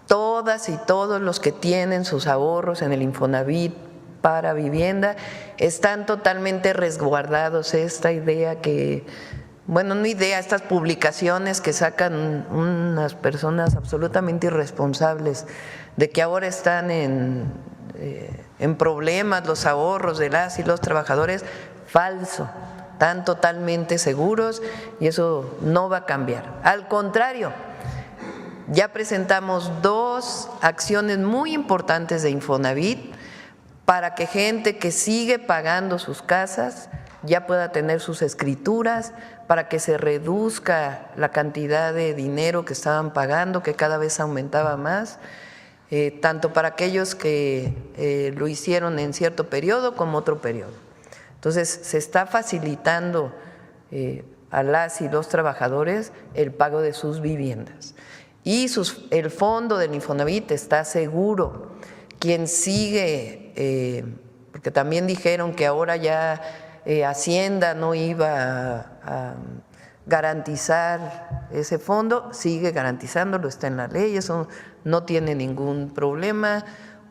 todas y todos los que tienen sus ahorros en el Infonavit para vivienda están totalmente resguardados. Esta idea que bueno, no idea, estas publicaciones que sacan unas personas absolutamente irresponsables de que ahora están en problemas los ahorros de las y los trabajadores, falso, están totalmente seguros y eso no va a cambiar. Al contrario, ya presentamos 2 acciones muy importantes de Infonavit para que gente que sigue pagando sus casas ya pueda tener sus escrituras, para que se reduzca la cantidad de dinero que estaban pagando, que cada vez aumentaba más, tanto para aquellos que lo hicieron en cierto periodo como otro periodo. Entonces, se está facilitando a las y los trabajadores el pago de sus viviendas. Y el fondo del Infonavit está seguro. Quien sigue, porque también dijeron que ahora ya Hacienda no iba a garantizar ese fondo, sigue garantizándolo, está en la ley, eso no tiene ningún problema.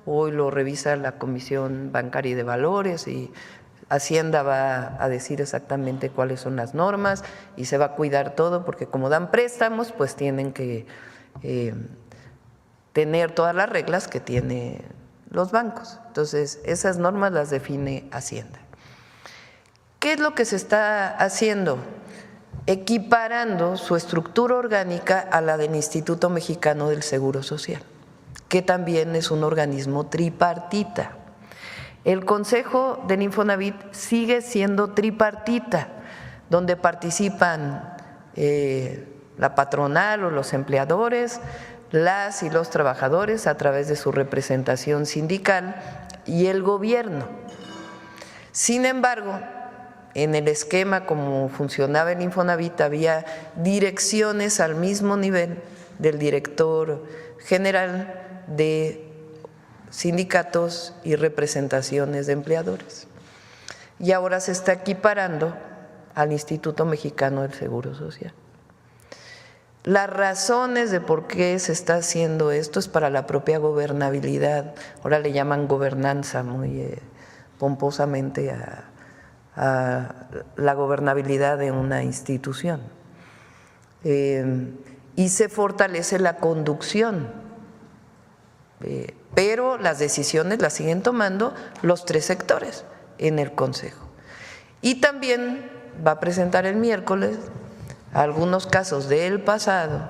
Hoy lo revisa la Comisión Bancaria y de Valores y Hacienda va a decir exactamente cuáles son las normas y se va a cuidar todo, porque como dan préstamos, pues tienen que tener todas las reglas que tienen los bancos. Entonces, esas normas las define Hacienda. ¿Qué es lo que se está haciendo? Equiparando su estructura orgánica a la del Instituto Mexicano del Seguro Social, que también es un organismo tripartita. El Consejo del Infonavit sigue siendo tripartita, donde participan la patronal o los empleadores, las y los trabajadores a través de su representación sindical y el gobierno. Sin embargo, en el esquema como funcionaba el Infonavit había direcciones al mismo nivel del director general de sindicatos y representaciones de empleadores. Y ahora se está equiparando al Instituto Mexicano del Seguro Social. Las razones de por qué se está haciendo esto es para la propia gobernabilidad. Ahora le llaman gobernanza muy pomposamente a la gobernabilidad de una institución. Y se fortalece la conducción, pero las decisiones las siguen tomando los 3 sectores en el Consejo. Y también va a presentar el miércoles algunos casos del pasado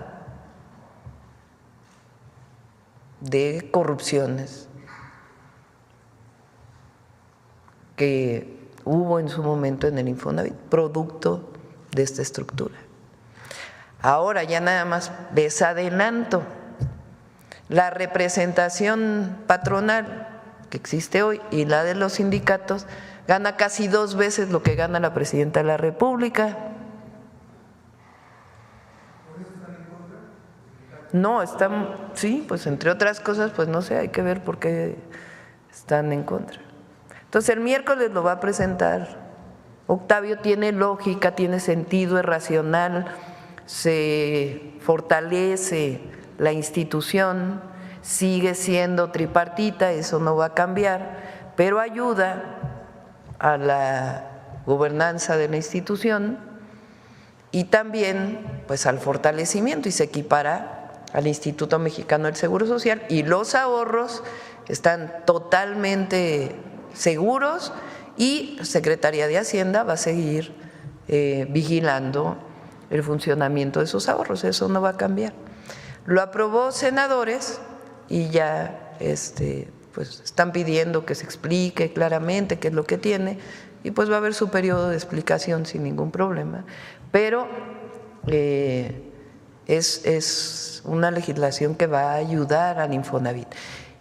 de corrupciones que hubo en su momento en el Infonavit, producto de esta estructura. Ahora ya nada más les adelanto, la representación patronal que existe hoy y la de los sindicatos gana casi 2 veces lo que gana la presidenta de la República. No, están, sí, pues entre otras cosas, pues no sé, hay que ver por qué están en contra. Entonces el miércoles lo va a presentar. Octavio, tiene lógica, tiene sentido, es racional, se fortalece la institución, sigue siendo tripartita, eso no va a cambiar, pero ayuda a la gobernanza de la institución y también pues al fortalecimiento y se equipara al Instituto Mexicano del Seguro Social y los ahorros están totalmente seguros y la Secretaría de Hacienda va a seguir vigilando el funcionamiento de esos ahorros, eso no va a cambiar. Lo aprobó senadores y ya pues están pidiendo que se explique claramente qué es lo que tiene y pues va a haber su periodo de explicación sin ningún problema, pero es una legislación que va a ayudar al Infonavit.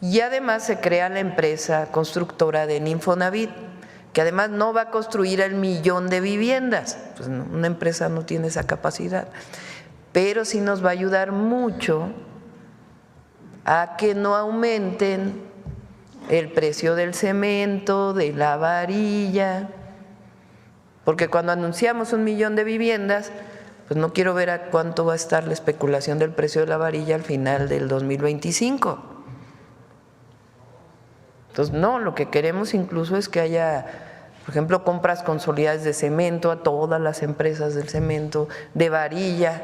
Y además se crea la empresa constructora del Infonavit, que además no va a construir el 1,000,000 de viviendas, pues no, una empresa no tiene esa capacidad, pero sí nos va a ayudar mucho a que no aumenten el precio del cemento, de la varilla, porque cuando anunciamos 1,000,000 de viviendas, pues no quiero ver a cuánto va a estar la especulación del precio de la varilla al final del 2025. Entonces, no, lo que queremos incluso es que haya Por ejemplo, compras consolidadas de cemento a todas las empresas del cemento, de varilla,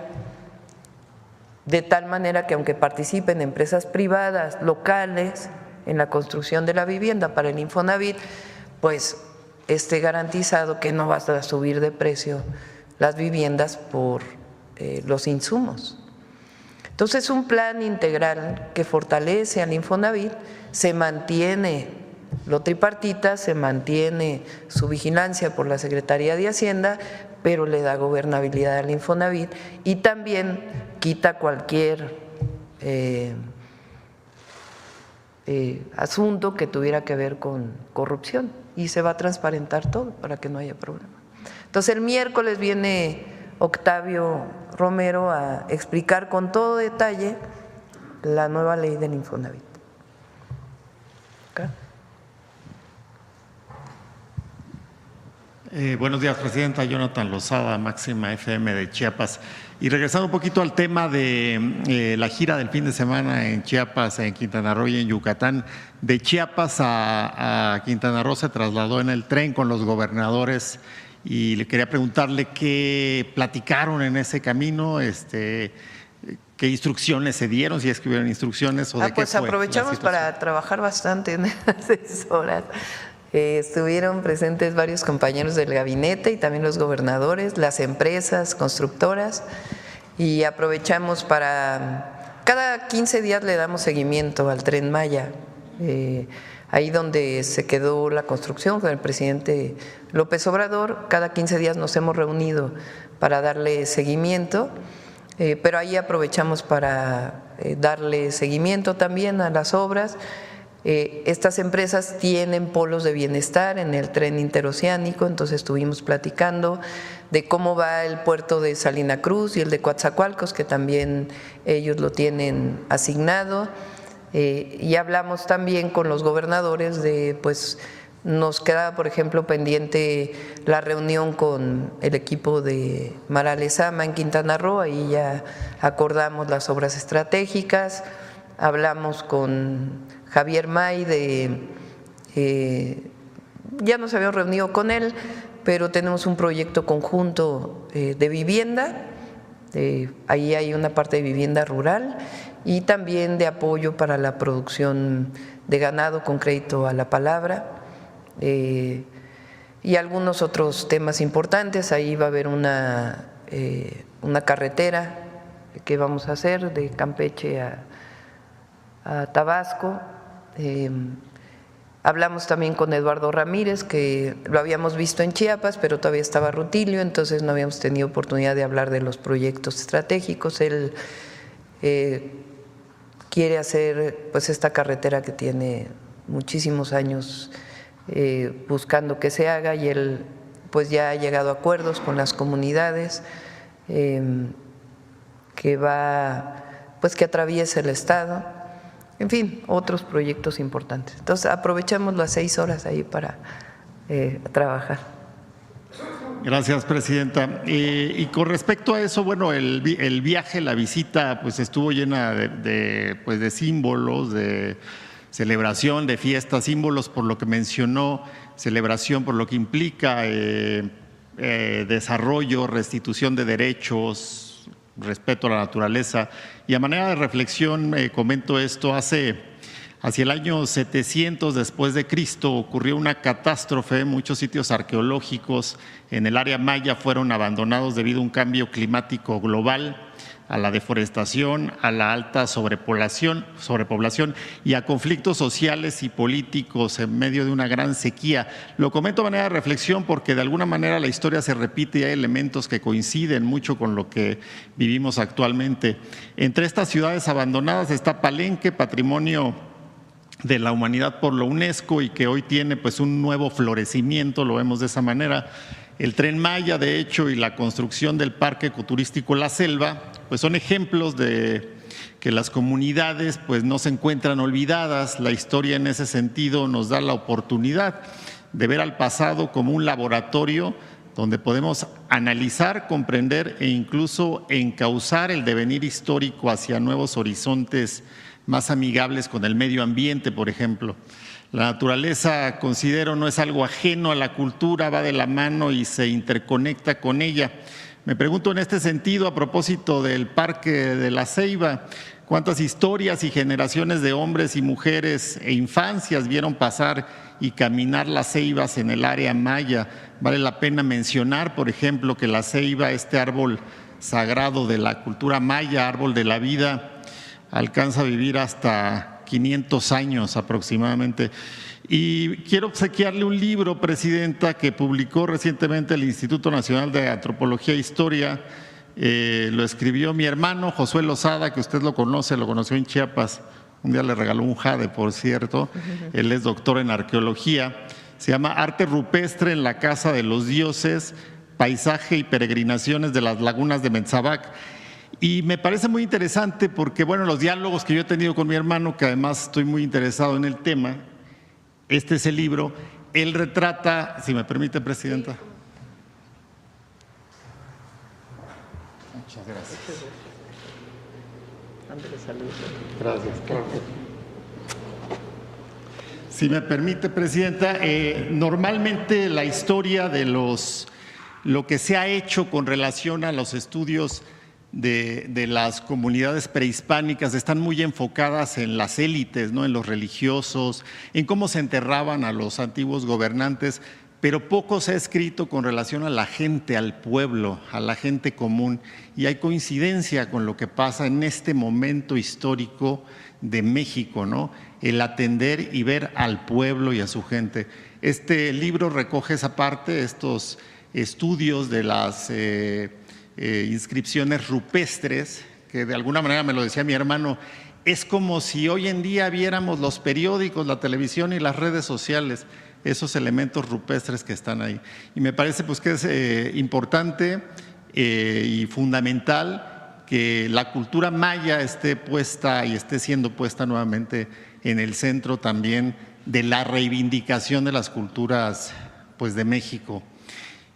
de tal manera que aunque participen empresas privadas, locales, en la construcción de la vivienda para el Infonavit, pues esté garantizado que no va a subir de precio las viviendas por los insumos. Entonces, un plan integral que fortalece al Infonavit, se mantiene lo tripartita, se mantiene su vigilancia por la Secretaría de Hacienda, pero le da gobernabilidad al Infonavit y también quita cualquier asunto que tuviera que ver con corrupción y se va a transparentar todo para que no haya problema. Entonces, el miércoles viene Octavio Romero a explicar con todo detalle la nueva ley del Infonavit. Buenos días, Presidenta. Jonathan Lozada, Máxima FM de Chiapas. Y regresando un poquito al tema de la gira del fin de semana en Chiapas, en Quintana Roo y en Yucatán. De Chiapas a Quintana Roo se trasladó en el tren con los gobernadores y le quería preguntarle qué platicaron en ese camino, qué instrucciones se dieron, si es que hubieron instrucciones o de qué pues fue aprovechamos para trabajar bastante en esas horas. Estuvieron presentes varios compañeros del gabinete y también los gobernadores, las empresas constructoras, y aprovechamos para… Cada 15 días le damos seguimiento al Tren Maya, ahí donde se quedó la construcción con el presidente López Obrador. Cada 15 días nos hemos reunido para darle seguimiento, pero ahí aprovechamos para darle seguimiento también a las obras. Estas empresas tienen polos de bienestar en el tren interoceánico, entonces estuvimos platicando de cómo va el puerto de Salina Cruz y el de Coatzacoalcos, que también ellos lo tienen asignado, y hablamos también con los gobernadores de, pues nos queda, por ejemplo, pendiente la reunión con el equipo de Mara Lezama en Quintana Roo, ahí ya acordamos las obras estratégicas, hablamos con Javier May ya nos habíamos reunido con él, pero tenemos un proyecto conjunto de vivienda, ahí hay una parte de vivienda rural y también de apoyo para la producción de ganado con crédito a la palabra y algunos otros temas importantes. Ahí va a haber una carretera que vamos a hacer de Campeche a Tabasco. Hablamos también con Eduardo Ramírez, que lo habíamos visto en Chiapas, pero todavía estaba Rutilio, entonces no habíamos tenido oportunidad de hablar de los proyectos estratégicos. Él quiere hacer pues esta carretera que tiene muchísimos años buscando que se haga, y él pues ya ha llegado a acuerdos con las comunidades que atraviesa el estado. En fin, otros proyectos importantes. Entonces, aprovechamos las 6 horas ahí para trabajar. Gracias, Presidenta. Y con respecto a eso, bueno, el viaje, la visita, pues estuvo llena de símbolos, de celebración, de fiestas, símbolos por lo que mencionó, celebración por lo que implica desarrollo, restitución de derechos, respeto a la naturaleza. Y a manera de reflexión comento esto: hacia el año 700 después de Cristo ocurrió una catástrofe. Muchos sitios arqueológicos en el área maya fueron abandonados debido a un cambio climático global, a la deforestación, a la alta sobrepoblación y a conflictos sociales y políticos en medio de una gran sequía. Lo comento a manera de reflexión porque de alguna manera la historia se repite y hay elementos que coinciden mucho con lo que vivimos actualmente. Entre estas ciudades abandonadas está Palenque, patrimonio de la humanidad por la UNESCO, y que hoy tiene pues un nuevo florecimiento, lo vemos de esa manera. El Tren Maya, de hecho, y la construcción del Parque Ecoturístico La Selva, pues son ejemplos de que las comunidades pues no se encuentran olvidadas. La historia en ese sentido nos da la oportunidad de ver al pasado como un laboratorio donde podemos analizar, comprender e incluso encauzar el devenir histórico hacia nuevos horizontes más amigables con el medio ambiente, por ejemplo. La naturaleza, considero, no es algo ajeno a la cultura, va de la mano y se interconecta con ella. Me pregunto en este sentido, a propósito del Parque de la Ceiba, ¿cuántas historias y generaciones de hombres y mujeres e infancias vieron pasar y caminar las ceibas en el área maya? Vale la pena mencionar, por ejemplo, que la ceiba, este árbol sagrado de la cultura maya, árbol de la vida, alcanza a vivir hasta 500 años aproximadamente. Y quiero obsequiarle un libro, Presidenta, que publicó recientemente el Instituto Nacional de Antropología e Historia. Lo escribió mi hermano Josué Lozada, que usted lo conoció en Chiapas. Un día le regaló un jade, por cierto. Él es doctor en arqueología. Se llama Arte Rupestre en la Casa de los Dioses, Paisaje y Peregrinaciones de las Lagunas de Metzabac. Y me parece muy interesante porque, bueno, los diálogos que yo he tenido con mi hermano, que además estoy muy interesado en el tema, este es el libro, él retrata, si me permite, Presidenta. Muchas gracias. Gracias. Si me permite, Presidenta, normalmente la historia de lo que se ha hecho con relación a los estudios de las comunidades prehispánicas están muy enfocadas en las élites, ¿no? En los religiosos, en cómo se enterraban a los antiguos gobernantes, pero poco se ha escrito con relación a la gente, al pueblo, a la gente común, y hay coincidencia con lo que pasa en este momento histórico de México, ¿no? El atender y ver al pueblo y a su gente. Este libro recoge esa parte, estos estudios de las inscripciones rupestres, que de alguna manera, me lo decía mi hermano, es como si hoy en día viéramos los periódicos, la televisión y las redes sociales, esos elementos rupestres que están ahí. Y me parece pues que es importante y fundamental que la cultura maya esté puesta y esté siendo puesta nuevamente en el centro también de la reivindicación de las culturas pues de México.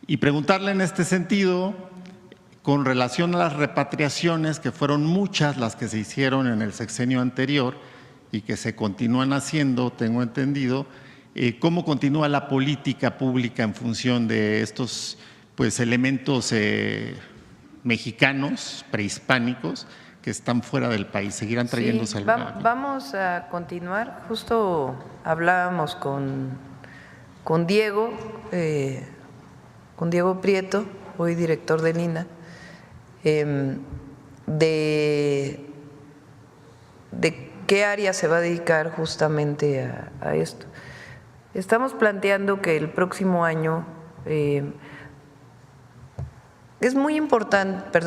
Y preguntarle en este sentido, con relación a las repatriaciones, que fueron muchas las que se hicieron en el sexenio anterior y que se continúan haciendo, tengo entendido, ¿cómo continúa la política pública en función de estos pues, elementos mexicanos, prehispánicos, que están fuera del país? ¿Seguirán trayéndose alguna? Vamos a continuar. Justo hablábamos con Diego Prieto, hoy director del INAH, de qué área se va a dedicar justamente a esto. Estamos planteando que el próximo año es muy importante,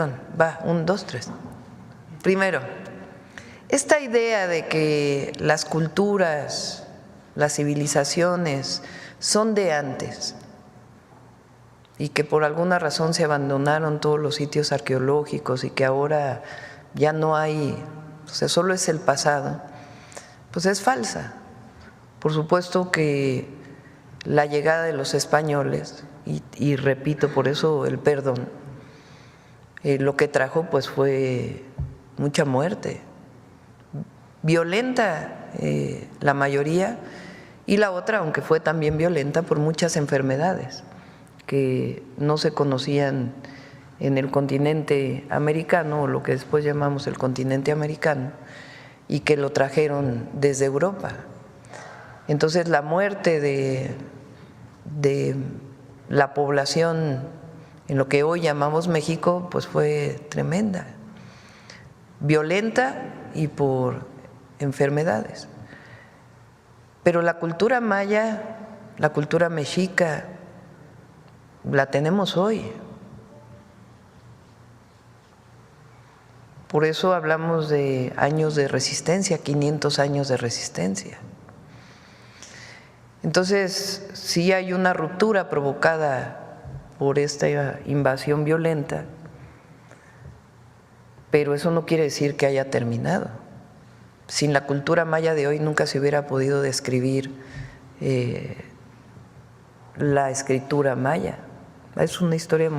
Primero, esta idea de que las culturas, las civilizaciones son de antes y que por alguna razón se abandonaron todos los sitios arqueológicos y que ahora ya no hay, o sea, solo es el pasado, pues es falsa. Por supuesto que la llegada de los españoles, y repito, por eso el perdón, lo que trajo pues fue mucha muerte, violenta la mayoría, y la otra, aunque fue también violenta, por muchas enfermedades que no se conocían en el continente americano, o lo que después llamamos el continente americano, y que lo trajeron desde Europa. Entonces la muerte de la población en lo que hoy llamamos México, pues fue tremenda, violenta y por enfermedades. Pero la cultura maya, la cultura mexica, la tenemos hoy. Por eso hablamos de años de resistencia, 500 años de resistencia. Entonces, sí hay una ruptura provocada por esta invasión violenta, pero eso no quiere decir que haya terminado. Sin la cultura maya de hoy nunca se hubiera podido describir la escritura maya. Es una historia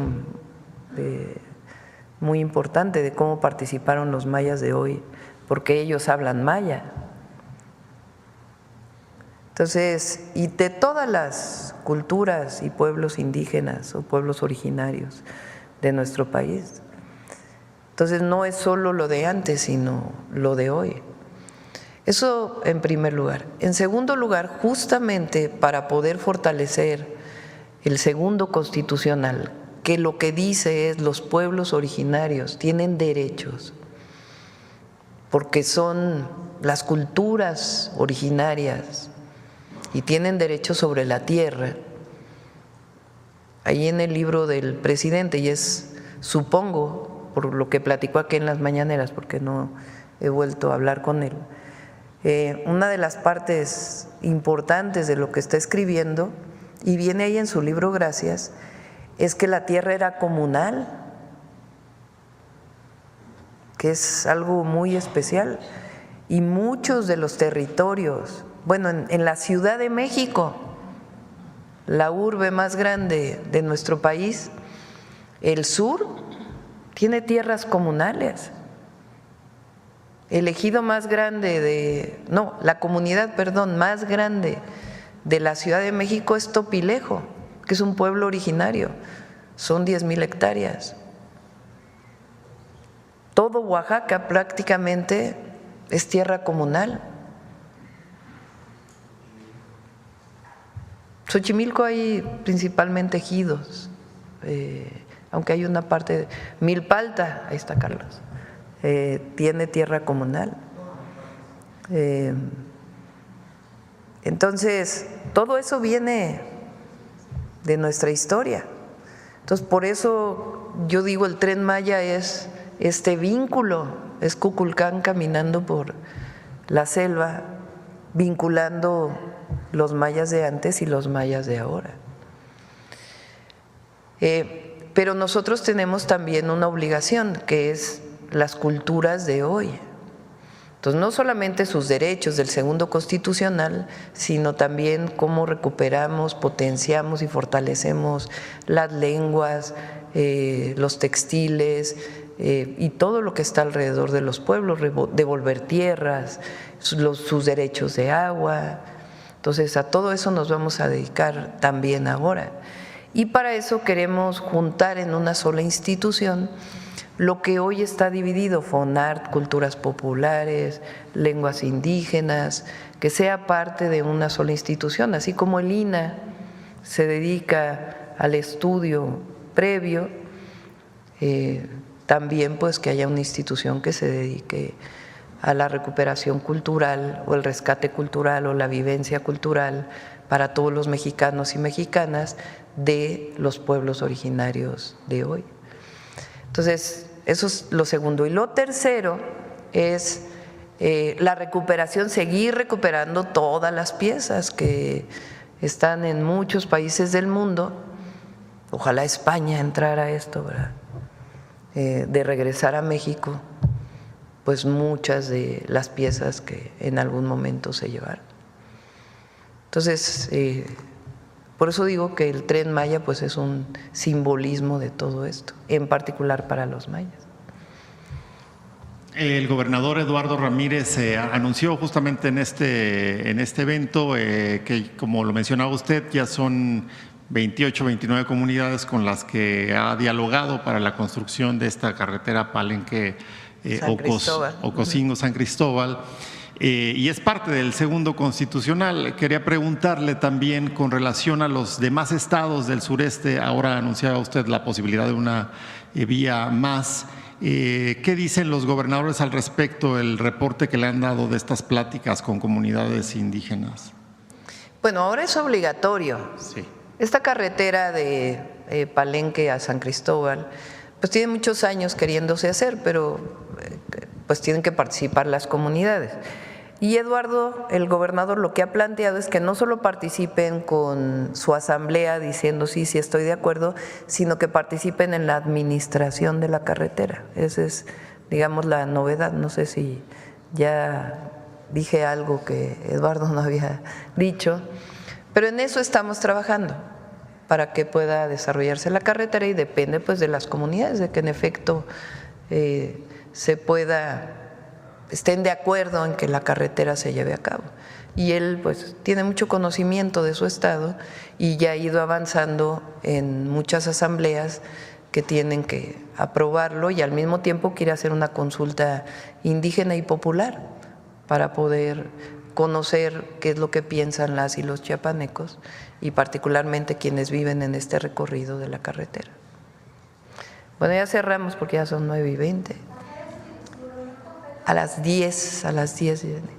muy importante de cómo participaron los mayas de hoy, porque ellos hablan maya. Entonces, y de todas las culturas y pueblos indígenas o pueblos originarios de nuestro país. Entonces, no es solo lo de antes, sino lo de hoy. Eso en primer lugar. En segundo lugar, justamente para poder fortalecer el segundo constitucional, que lo que dice es los pueblos originarios tienen derechos, porque son las culturas originarias y tienen derechos sobre la tierra. Ahí en el libro del presidente, y es, supongo, por lo que platicó aquí en las mañaneras, porque no he vuelto a hablar con él, una de las partes importantes de lo que está escribiendo, y viene ahí en su libro Gracias, es que la tierra era comunal, que es algo muy especial, y muchos de los territorios, bueno, en la Ciudad de México, la urbe más grande de nuestro país, el sur tiene tierras comunales. El ejido más grande la comunidad, más grande de la Ciudad de México es Topilejo, que es un pueblo originario, son 10,000 hectáreas. Todo Oaxaca prácticamente es tierra comunal. Xochimilco hay principalmente ejidos, aunque hay una parte, Milpalta, ahí está Carlos, tiene tierra comunal. Entonces, todo eso viene de nuestra historia. Entonces, por eso yo digo el Tren Maya es este vínculo, es Kukulcán caminando por la selva, vinculando los mayas de antes y los mayas de ahora. Pero nosotros tenemos también una obligación, que es las culturas de hoy. Entonces, no solamente sus derechos del segundo constitucional, sino también cómo recuperamos, potenciamos y fortalecemos las lenguas, los textiles y todo lo que está alrededor de los pueblos, devolver tierras, sus derechos de agua. Entonces, a todo eso nos vamos a dedicar también ahora. Y para eso queremos juntar en una sola institución lo que hoy está dividido, FONART, culturas populares, lenguas indígenas, que sea parte de una sola institución, así como el INAH se dedica al estudio previo, también pues que haya una institución que se dedique a la recuperación cultural o el rescate cultural o la vivencia cultural para todos los mexicanos y mexicanas de los pueblos originarios de hoy. Entonces, eso es lo segundo. Y lo tercero es la recuperación, seguir recuperando todas las piezas que están en muchos países del mundo. Ojalá España entrara a esto, ¿verdad? De regresar a México, pues muchas de las piezas que en algún momento se llevaron. Entonces, por eso digo que el Tren Maya pues es un simbolismo de todo esto, en particular para los mayas. El gobernador Eduardo Ramírez anunció justamente en este evento que, como lo mencionaba usted, ya son 28, 29 comunidades con las que ha dialogado para la construcción de esta carretera Palenque Ocosingo-San Cristóbal. Y es parte del segundo constitucional. Quería preguntarle también con relación a los demás estados del sureste, ahora anunciaba usted la posibilidad de una vía más. ¿Qué dicen los gobernadores al respecto, el reporte que le han dado de estas pláticas con comunidades indígenas? Bueno, ahora es obligatorio. Sí. Esta carretera de Palenque a San Cristóbal, pues tiene muchos años queriéndose hacer, pero pues tienen que participar las comunidades. Y Eduardo, el gobernador, lo que ha planteado es que no solo participen con su asamblea diciendo sí, sí estoy de acuerdo, sino que participen en la administración de la carretera. Esa es, digamos, la novedad. No sé si ya dije algo que Eduardo no había dicho, pero en eso estamos trabajando para que pueda desarrollarse la carretera y depende pues de las comunidades, de que en efecto estén de acuerdo en que la carretera se lleve a cabo. y él pues tiene mucho conocimiento de su estado y ya ha ido avanzando en muchas asambleas que tienen que aprobarlo y al mismo tiempo quiere hacer una consulta indígena y popular para poder conocer qué es lo que piensan las y los chiapanecos y particularmente quienes viven en este recorrido de la carretera. Bueno, ya cerramos porque ya son 9:20. A las 10, Jenny.